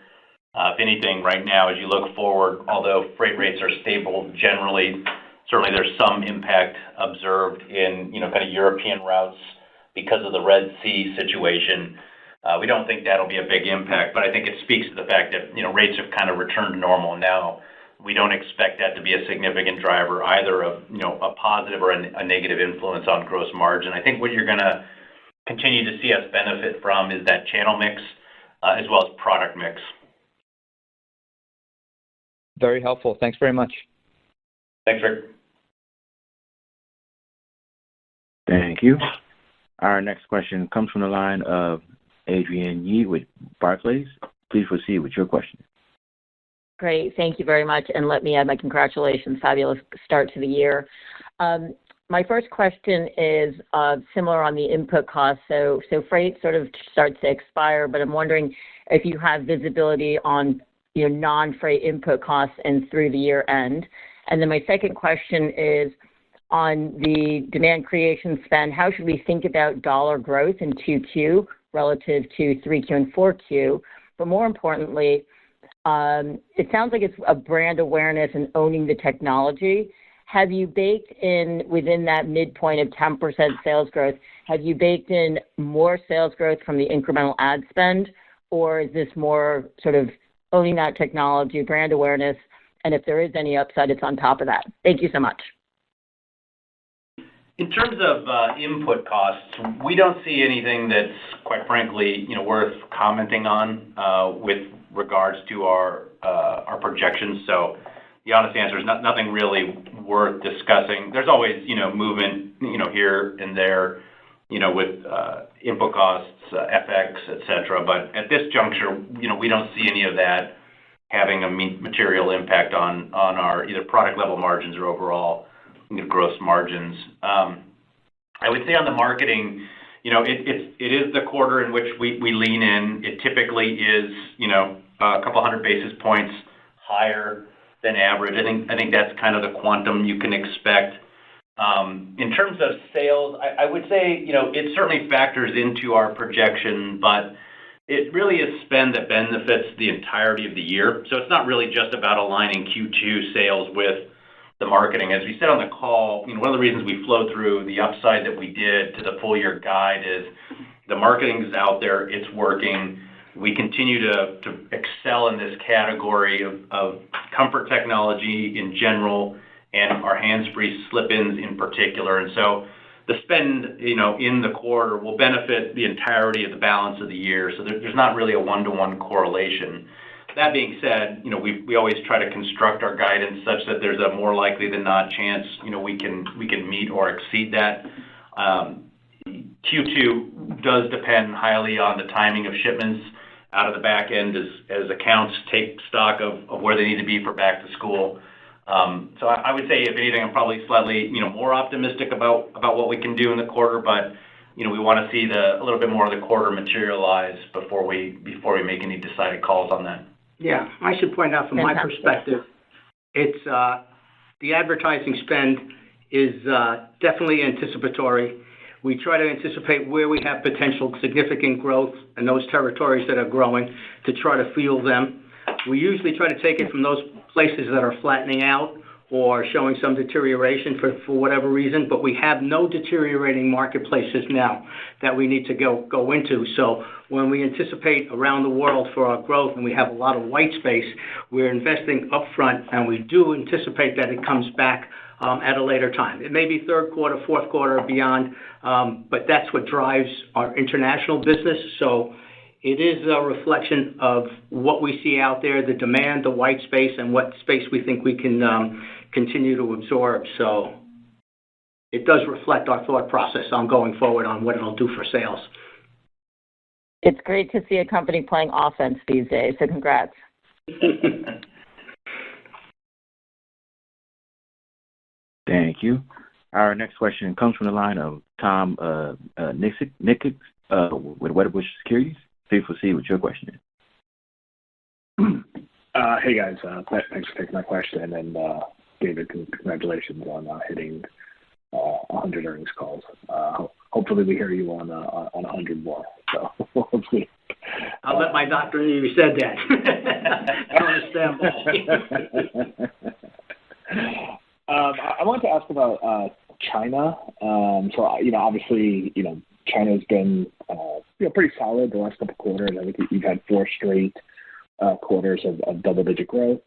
If anything, right now, as you look forward, although freight rates are stable generally, certainly there's some impact observed in, kind of European routes because of the Red Sea situation. We don't think that'll be a big impact, but I think it speaks to the fact that, rates have kind of returned to normal now. We don't expect that to be a significant driver either of, a positive or a negative influence on gross margin. I think what you're going to continue to see us benefit from is that channel mix as well as product mix. Very helpful. Thanks very much. Thanks, Rick. Thank you. Our next question comes from the line of Adrienne Yih with Barclays. Please proceed with your question. Great. Thank you very much. And let me add my congratulations. Fabulous start to the year. My first question is similar on the input costs. So freight sort of starts to expire, but I'm wondering if you have visibility on non-freight input costs and through the year end. And then my second question is on the demand creation spend. How should we think about dollar growth in 2Q relative to 3Q and 4Q? But more importantly, it sounds like it's a brand awareness and owning the technology. Have you baked in within that midpoint of 10% sales growth, have you baked in more sales growth from the incremental ad spend, or is this more sort of owning that technology, brand awareness, and if there is any upside, it's on top of that? Thank you so much. In terms of input costs, we don't see anything that's, quite frankly, worth commenting on with regards to our projections. So the honest answer is nothing really worth discussing. There's always, movement, here and there, with input costs, FX, et cetera. But at this juncture, we don't see any of that having a material impact on our either product level margins or overall gross margins. I would say on the marketing, it is the quarter in which we lean in. It typically is, a couple hundred basis points higher than average. I think that's kind of the quantum you can expect. In terms of sales, I would say, it certainly factors into our projection, but it really is spend that benefits the entirety of the year. So it's not really just about aligning Q2 sales with the marketing. As we said on the call, one of the reasons we flow through the upside that we did to the full year guide is the marketing is out there, it's working. We continue to excel in this category of comfort technology in general and our hands-free slip-ins in particular. And so the spend, in the quarter will benefit the entirety of the balance of the year. So there's not really a one-to-one correlation. That being said, we always try to construct our guidance such that there's a more likely than not chance, we can meet or exceed that. Q2 does depend highly on the timing of shipments out of the back end as accounts take stock of where they need to be for back to school. So I would say, if anything, I'm probably slightly, more optimistic about what we can do in the quarter, but, we want to see a little bit more of the quarter materialize before we make any decided calls on that. Yeah, I should point out from my perspective, it's the advertising spend is definitely anticipatory. We try to anticipate where we have potential significant growth in those territories that are growing to try to fuel them. We usually try to take it from those places that are flattening out or showing some deterioration for whatever reason, but we have no deteriorating marketplaces now that we need to go into. So when we anticipate around the world for our growth and we have a lot of white space, we're investing upfront, and we do anticipate that it comes back at a later time. It may be third quarter, fourth quarter, or beyond, but that's what drives our international business. So it is a reflection of what we see out there, the demand, the white space, and what space we think we can continue to absorb. So it does reflect our thought process on going forward on what it'll do for sales. It's great to see a company playing offense these days, so congrats. Thank you. Our next question comes from the line of Tom Nikic with Wedbush Securities. Please proceed with your question. Hey guys, thanks for taking my question, and David, congratulations on hitting 100 earnings calls. Hopefully we hear you on 100 more. So hopefully. I'll let my doctor know you said that. I wanted to ask about China. So obviously China's been pretty solid the last couple of quarters. I think you've had 4 straight quarters of double-digit growth.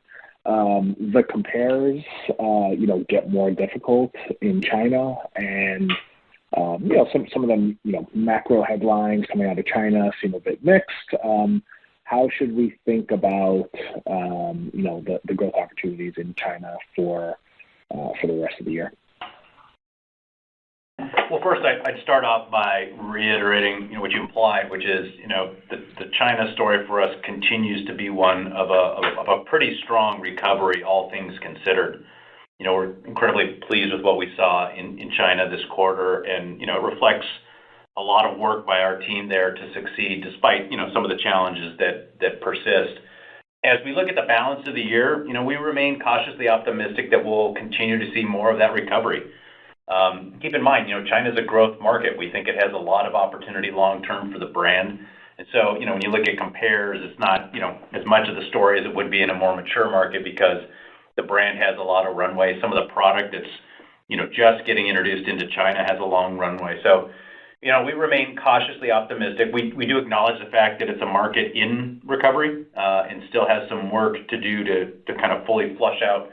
The compares, get more difficult in China, and some of them, macro headlines coming out of China seem a bit mixed. How should we think about, the growth opportunities in China for the rest of the year? Well, first, I'd start off by reiterating, what you implied, which is, the China story for us continues to be one of a pretty strong recovery, all things considered. We're incredibly pleased with what we saw in China this quarter, and, it reflects a lot of work by our team there to succeed despite, some of the challenges that persist. As we look at the balance of the year, we remain cautiously optimistic that we'll continue to see more of that recovery. Keep in mind, China's a growth market. We think it has a lot of opportunity long-term for the brand. And so, when you look at compares, it's not, as much of the story as it would be in a more mature market because the brand has a lot of runway. Some of the product that's, just getting introduced into China has a long runway. So, we remain cautiously optimistic. We do acknowledge the fact that it's a market in recovery and still has some work to do to kind of fully flush out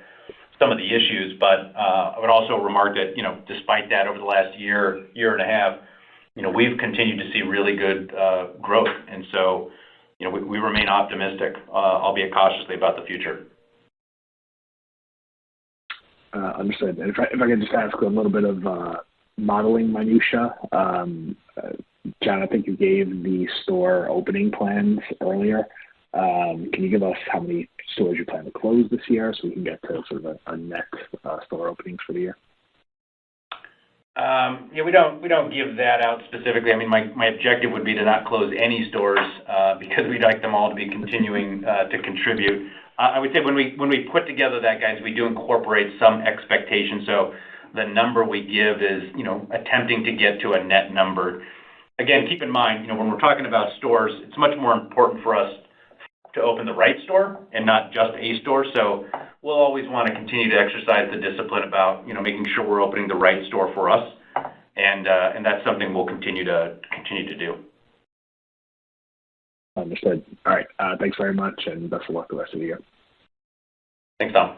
some of the issues. But I would also remark that, despite that, over the last year and a half, we've continued to see really good growth. And so, we remain optimistic, albeit cautiously, about the future. Understood. And if I can just ask a little bit of modeling minutia. John, I think you gave the store opening plans earlier. Can you give us how many stores you plan to close this year so we can get to sort of a net store openings for the year? Yeah, we don't give that out specifically. I mean, my objective would be to not close any stores because we'd like them all to be continuing to contribute. I would say when we put together that, guys, we do incorporate some expectation. So the number we give is, attempting to get to a net number. Again, keep in mind, when we're talking about stores, it's much more important for us to open the right store and not just a store. So we'll always want to continue to exercise the discipline about, making sure we're opening the right store for us. And that's something we'll continue to do. Understood. All right. Thanks very much, and best of luck the rest of the year. Thanks, Tom.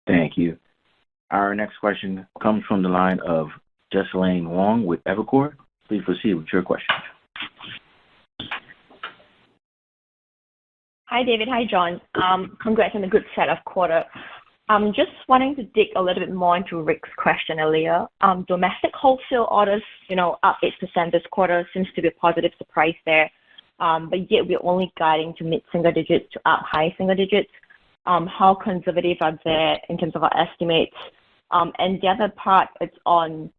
Thank you. Our next question comes from the line of Jesalyn Wong with Evercore. Please proceed with your question. Hi, David. Hi, John. Congrats on a good set of quarter. I'm just wanting to dig a little bit more into Rick's question earlier. Domestic wholesale orders, up 8% this quarter seems to be a positive surprise there. But yet we're only guiding to mid-single digits to up high single digits. How conservative are they in terms of our estimates? And the other part is on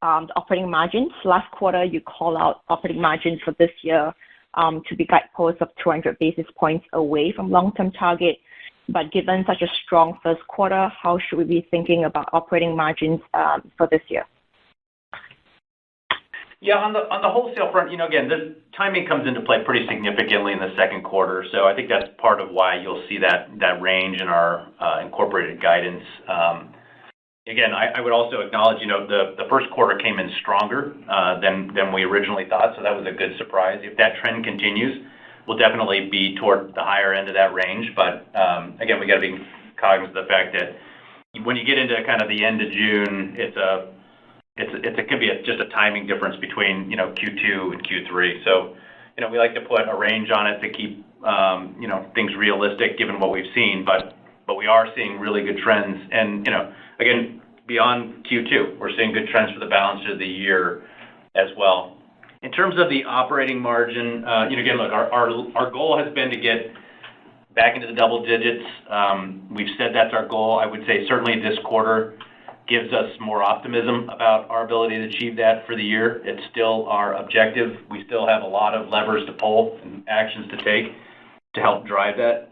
the operating margins. Last quarter, you call out operating margins for this year to be guideposts of 200 basis points away from long-term target. But given such a strong first quarter, how should we be thinking about operating margins for this year? Yeah, on the wholesale front, again, the timing comes into play pretty significantly in the second quarter. So I think that's part of why you'll see that range in our incorporated guidance. Again, I would also acknowledge, the first quarter came in stronger than we originally thought, so that was a good surprise. If that trend continues, we'll definitely be toward the higher end of that range. But again, we got to be cognizant of the fact that when you get into kind of the end of June, it could be just a timing difference between Q2 and Q3. So we like to put a range on it to keep things realistic given what we've seen. But we are seeing really good trends, and again, beyond Q2, we're seeing good trends for the balance of the year as well. In terms of the operating margin, again, look, our goal has been to get back into the double digits. We've said that's our goal. I would say certainly this quarter gives us more optimism about our ability to achieve that for the year. It's still our objective. We still have a lot of levers to pull and actions to take to help drive that.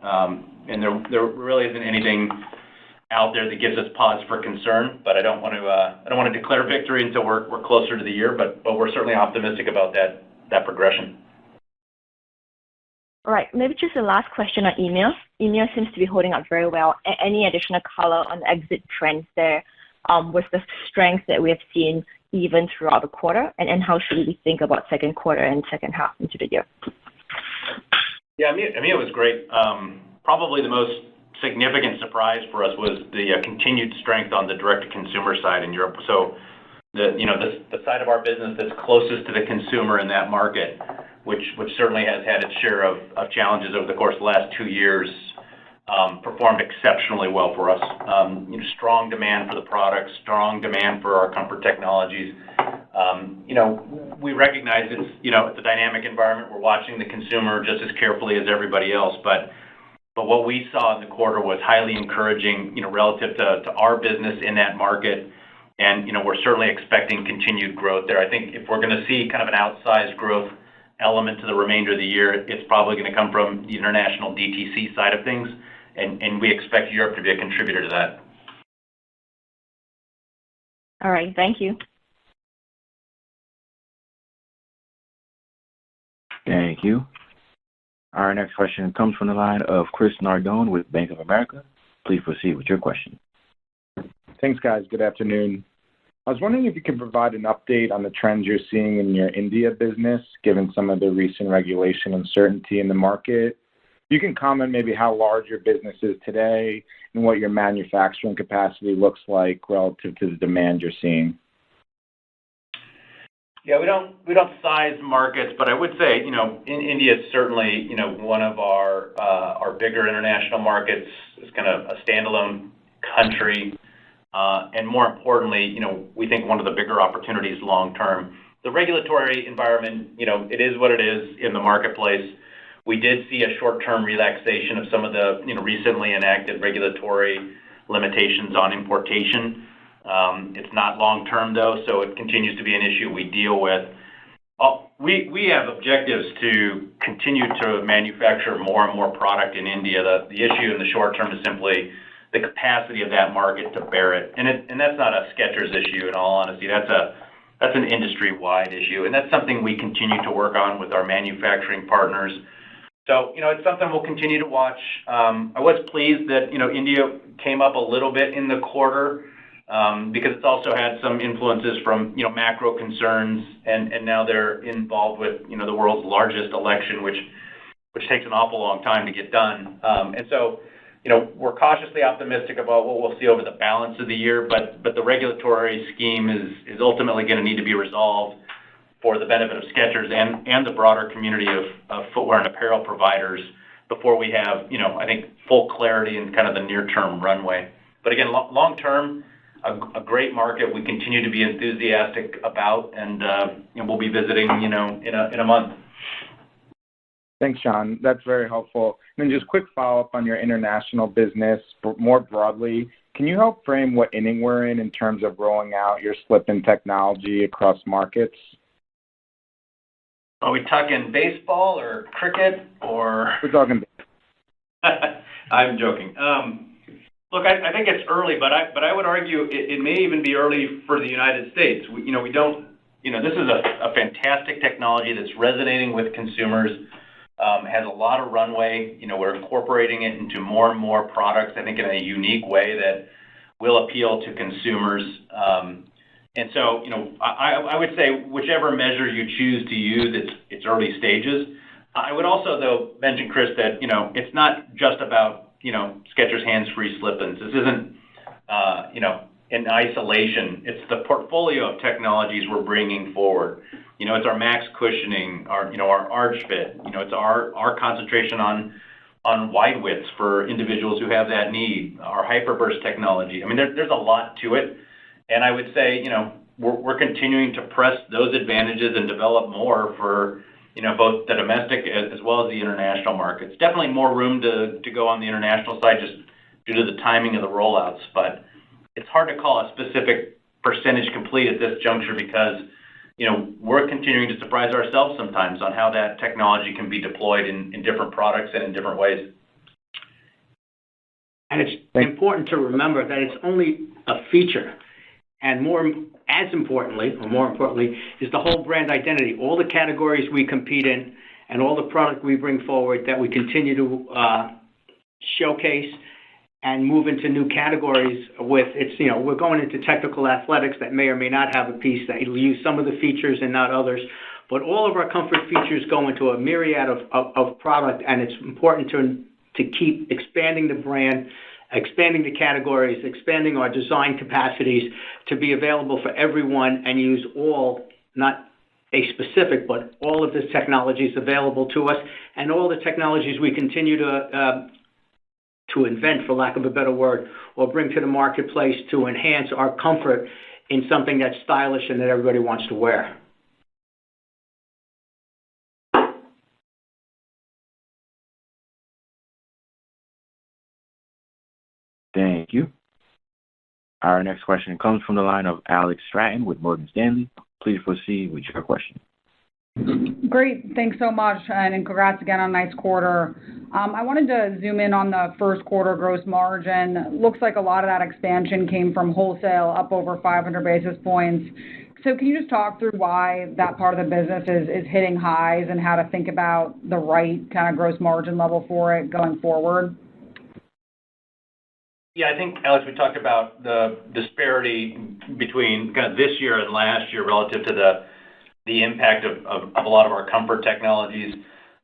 And there really isn't anything out there that gives us pause for concern, but I don't want to declare victory until we're closer to the year, but we're certainly optimistic about that progression. All right, maybe just the last question on EMEA. EMEA seems to be holding up very well. Any additional color on the exit trends there with the strength that we have seen even throughout the quarter, and how should we think about second quarter and second half into the year? Yeah, EMEA was great. Probably the most significant surprise for us was the continued strength on the direct-to-consumer side in Europe. So the side of our business that's closest to the consumer in that market, which certainly has had its share of challenges over the course of the last 2 years, performed exceptionally well for us. Strong demand for the products, strong demand for our comfort technologies. We recognize it's a dynamic environment. We're watching the consumer just as carefully as everybody else, but what we saw in the quarter was highly encouraging, relative to our business in that market. And, we're certainly expecting continued growth there. I think if we're going to see kind of an outsized growth element to the remainder of the year, it's probably going to come from the international DTC side of things. And we expect Europe to be a contributor to that. All right. Thank you. Thank you. Our next question comes from the line of Chris Nardone with Bank of America. Please proceed with your question. Thanks, guys. Good afternoon. I was wondering if you could provide an update on the trends you're seeing in your India business, given some of the recent regulation uncertainty in the market. You can comment maybe how large your business is today and what your manufacturing capacity looks like relative to the demand you're seeing. Yeah, we don't size markets, but I would say, India is certainly, one of our bigger international markets. It's kind of a standalone country. And more importantly, we think one of the bigger opportunities long term. The regulatory environment, it is what it is in the marketplace. We did see a short-term relaxation of some of the, recently enacted regulatory limitations on importation. It's not long term, though, so it continues to be an issue we deal with. We have objectives to continue to manufacture more and more product in India. The issue in the short term is simply the capacity of that market to bear it. And that's not a Skechers issue, in all honesty. That's an industry-wide issue, and that's something we continue to work on with our manufacturing partners. So, it's something we'll continue to watch. I was pleased that, India came up a little bit in the quarter, because it's also had some influences from, macro concerns, and now they're involved with, the world's largest election, which takes an awful long time to get done. And so, we're cautiously optimistic about what we'll see over the balance of the year, but the regulatory scheme is ultimately going to need to be resolved for the benefit of Skechers and the broader community of footwear and apparel providers before we have, I think, full clarity in kind of the near-term runway. But again, long-term, a great market we continue to be enthusiastic about, and we'll be visiting, in a month. Thanks, Sean. That's very helpful. And then just quick follow-up on your international business, but more broadly, can you help frame what inning we're in terms of rolling out your slip-in technology across markets? Are we talking baseball or cricket or? We're talking. I'm joking. Look, I think it's early, but I would argue it may even be early for the United States. We don't. This is a fantastic technology that's resonating with consumers. Has a lot of runway. We're incorporating it into more and more products, I think, in a unique way that will appeal to consumers. And so, I would say whichever measure you choose to use, it's early stages. I would also, though, mention, Chris, that, it's not just about, Skechers hands-free slip-ins. This isn't, in isolation. It's the portfolio of technologies we're bringing forward. It's our max cushioning, our arch fit. It's our concentration on wide widths for individuals who have that need. Our hyperburst technology. I mean, there's a lot to it, and I would say, we're continuing to press those advantages and develop more for, both the domestic as well as the international markets. Definitely more room to go on the international side just due to the timing of the rollouts, but it's hard to call a specific percentage complete at this juncture because, we're continuing to surprise ourselves sometimes on how that technology can be deployed in different products and in different ways. And it's important to remember that it's only a feature. And more importantly, is the whole brand identity. All the categories we compete in and all the product we bring forward that we continue to showcase and move into new categories with. We're going into technical athletics that may or may not have a piece that will use some of the features and not others. But all of our comfort features go into a myriad of product, and it's important to keep expanding the brand, expanding the categories, expanding our design capacities to be available for everyone and use all, not a specific, but all of the technologies available to us and all the technologies we continue to invent, for lack of a better word, or bring to the marketplace to enhance our comfort in something that's stylish and that everybody wants to wear. Thank you. Our next question comes from the line of Alex Stratton with Morgan Stanley. Please proceed with your question. Great. Thanks so much, and congrats again on a nice quarter. I wanted to zoom in on the first quarter gross margin. Looks like a lot of that expansion came from wholesale, up over 500 basis points. So can you just talk through why that part of the business is hitting highs and how to think about the right kind of gross margin level for it going forward? Yeah, I think, Alex, we talked about the disparity between kind of this year and last year relative to the impact of a lot of our comfort technologies.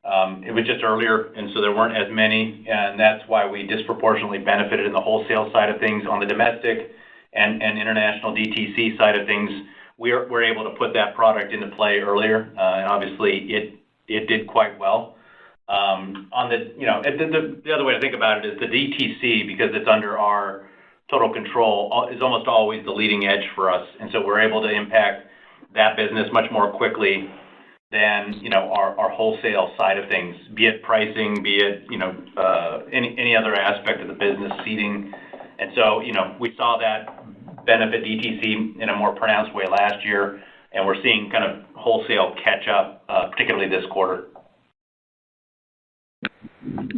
It was just earlier, and so there weren't as many, and that's why we disproportionately benefited in the wholesale side of things. On the domestic and international DTC side of things, we're able to put that product into play earlier, and obviously it did quite well. On the other way to think about it is the DTC, because it's under our total control, is almost always the leading edge for us, and so we're able to impact that business much more quickly than our wholesale side of things, be it pricing, be it any other aspect of the business, seating, and so we saw that benefit DTC in a more pronounced way last year, and we're seeing kind of wholesale catch up, particularly this quarter.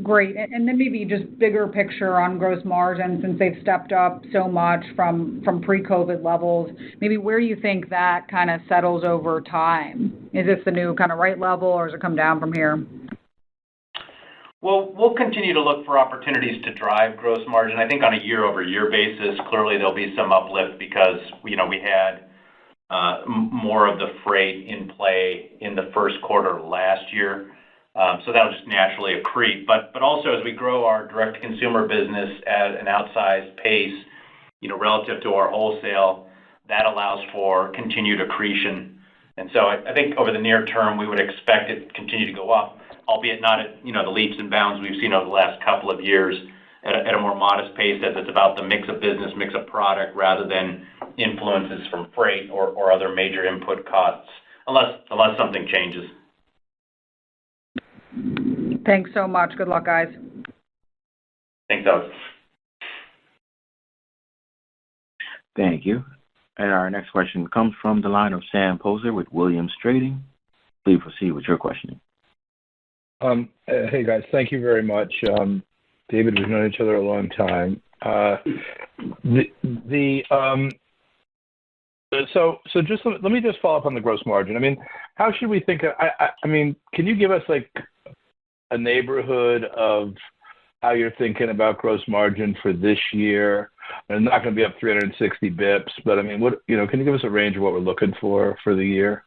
Great. And then maybe just bigger picture on gross margin, since they've stepped up so much from pre-COVID levels, maybe where you think that kind of settles over time. Is this the new kind of right level, or does it come down from here? Well, we'll continue to look for opportunities to drive gross margin. I think on a year-over-year basis, clearly there'll be some uplift because, we had more of the freight in play in the first quarter last year. So that'll just naturally accrete. But also as we grow our direct-to-consumer business at an outsized pace, relative to our wholesale, that allows for continued accretion. And so I think over the near term, we would expect it to continue to go up, albeit not at, the leaps and bounds we've seen over the last couple of years, at a more modest pace, as it's about the mix of business, mix of product, rather than influences from freight or other major input costs, unless something changes. Thanks so much. Good luck, guys. Thanks, Alex. Thank you. And our next question comes from the line of Sam Poser with Williams Trading. Please proceed with your question. Hey, guys. Thank you very much. David, we've known each other a long time. So just let me just follow up on the gross margin. I mean, how should we think can you give us like a neighborhood of how you're thinking about gross margin for this year? I'm not going to be up 360 bips, but can you give us a range of what we're looking for the year?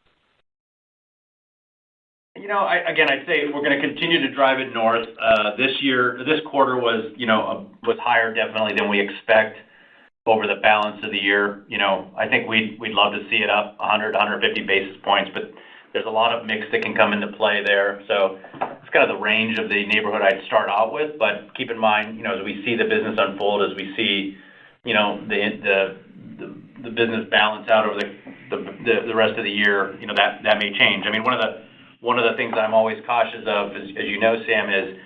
I'd say we're going to continue to drive it north. This quarter was higher definitely than we expect over the balance of the year. I think we'd love to see it up 100, 150 basis points, but there's a lot of mix that can come into play there. So it's kind of the range of the neighborhood I'd start out with, but keep in mind, as we see the business unfold, as we see, the business balance out over the rest of the year, that may change. I mean, one of the things I'm always cautious of, as you know, Sam, is,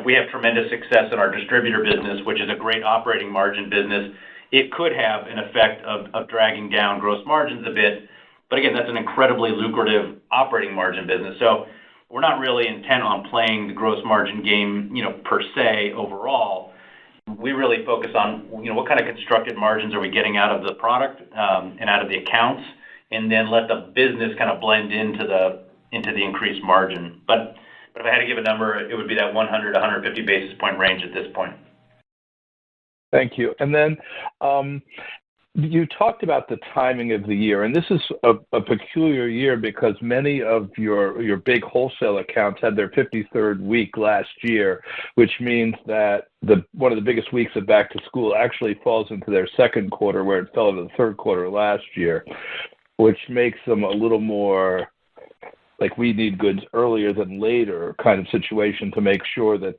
we have tremendous success in our distributor business, which is a great operating margin business. It could have an effect of dragging down gross margins a bit. But again, that's an incredibly lucrative operating margin business. So we're not really intent on playing the gross margin game, per se overall. We really focus on, what kind of constructed margins are we getting out of the product and out of the accounts, and then let the business kind of blend into the increased margin. But if I had to give a number, it would be that 100 to 150 basis point range at this point. Thank you. And then you talked about the timing of the year, and this is a peculiar year because many of your big wholesale accounts had their 53rd week last year, which means that one of the biggest weeks of back to school actually falls into their second quarter, where it fell into the third quarter last year, which makes them a little more like we need goods earlier than later kind of situation to make sure that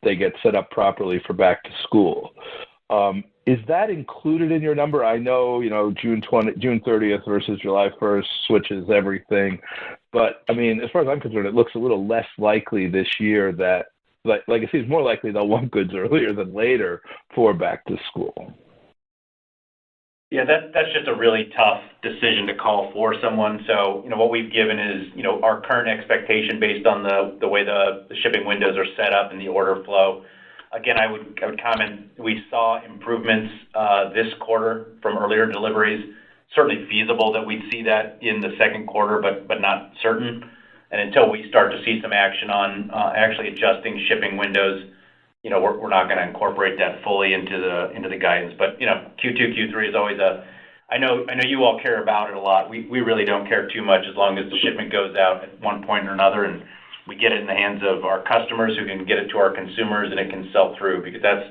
they get set up properly for back to school. Is that included in your number? I know, June 30th versus July 1st switches everything. But, as far as I'm concerned, it looks a little less likely this year that, like it seems more likely they'll want goods earlier than later for back to school. Yeah, that's just a really tough decision to call for someone. So, what we've given is, our current expectation based on the way the shipping windows are set up and the order flow. Again, I would comment, we saw improvements this quarter from earlier deliveries. Certainly feasible that we'd see that in the second quarter, but not certain. And until we start to see some action on actually adjusting shipping windows, we're not going to incorporate that fully into the guidance. But Q2, Q3 is always I know you all care about it a lot. We really don't care too much as long as the shipment goes out at one point or another, and we get it in the hands of our customers who can get it to our consumers and it can sell through, because that's,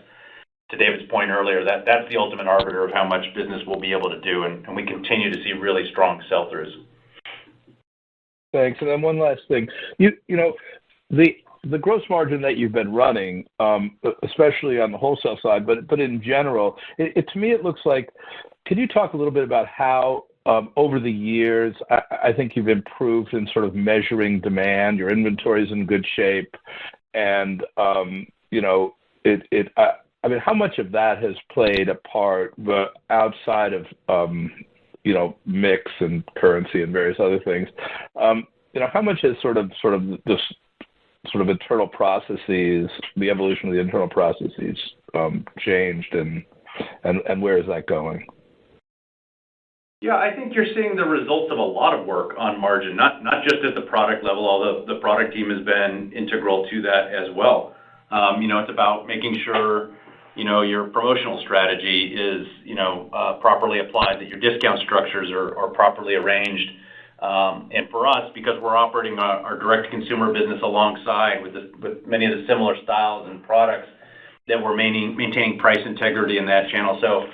to David's point earlier, that's the ultimate arbiter of how much business we'll be able to do, and we continue to see really strong sell-throughs. Thanks. And then one last thing. The gross margin that you've been running, especially on the wholesale side, but in general, to me it looks like, can you talk a little bit about how over the years, I think you've improved in sort of measuring demand, your inventory is in good shape, and I mean, how much of that has played a part, but outside of mix and currency and various other things? How much has sort of this sort of internal processes, the evolution of the internal processes, changed, and where is that going? Yeah, I think you're seeing the results of a lot of work on margin, not just at the product level, although the product team has been integral to that as well. It's about making sure, your promotional strategy is, properly applied, that your discount structures are properly arranged. And for us, because we're operating our direct-to-consumer business alongside with many of the similar styles and products, that we're maintaining price integrity in that channel. So,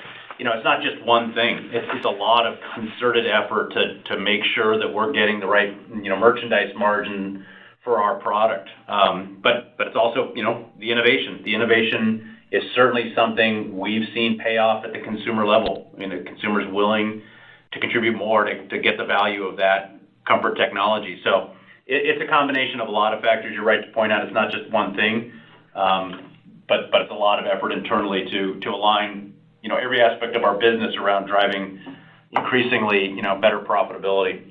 it's not just one thing. It's a lot of concerted effort to make sure that we're getting the right, merchandise margin for our product. But it's also, the innovation. The innovation is certainly something we've seen pay off at the consumer level. I mean, the consumer's willing to contribute more to get the value of that comfort technology. So it's a combination of a lot of factors. You're right to point out it's not just one thing, but it's a lot of effort internally to align, every aspect of our business around driving increasingly, better profitability.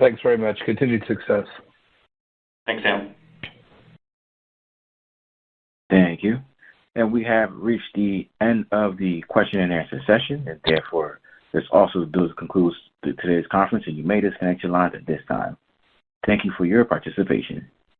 Thanks very much. Continued success. Thanks, Sam. Thank you. And we have reached the end of the question and answer session, and therefore this also concludes today's conference, and you may disconnect your lines at this time. Thank you for your participation.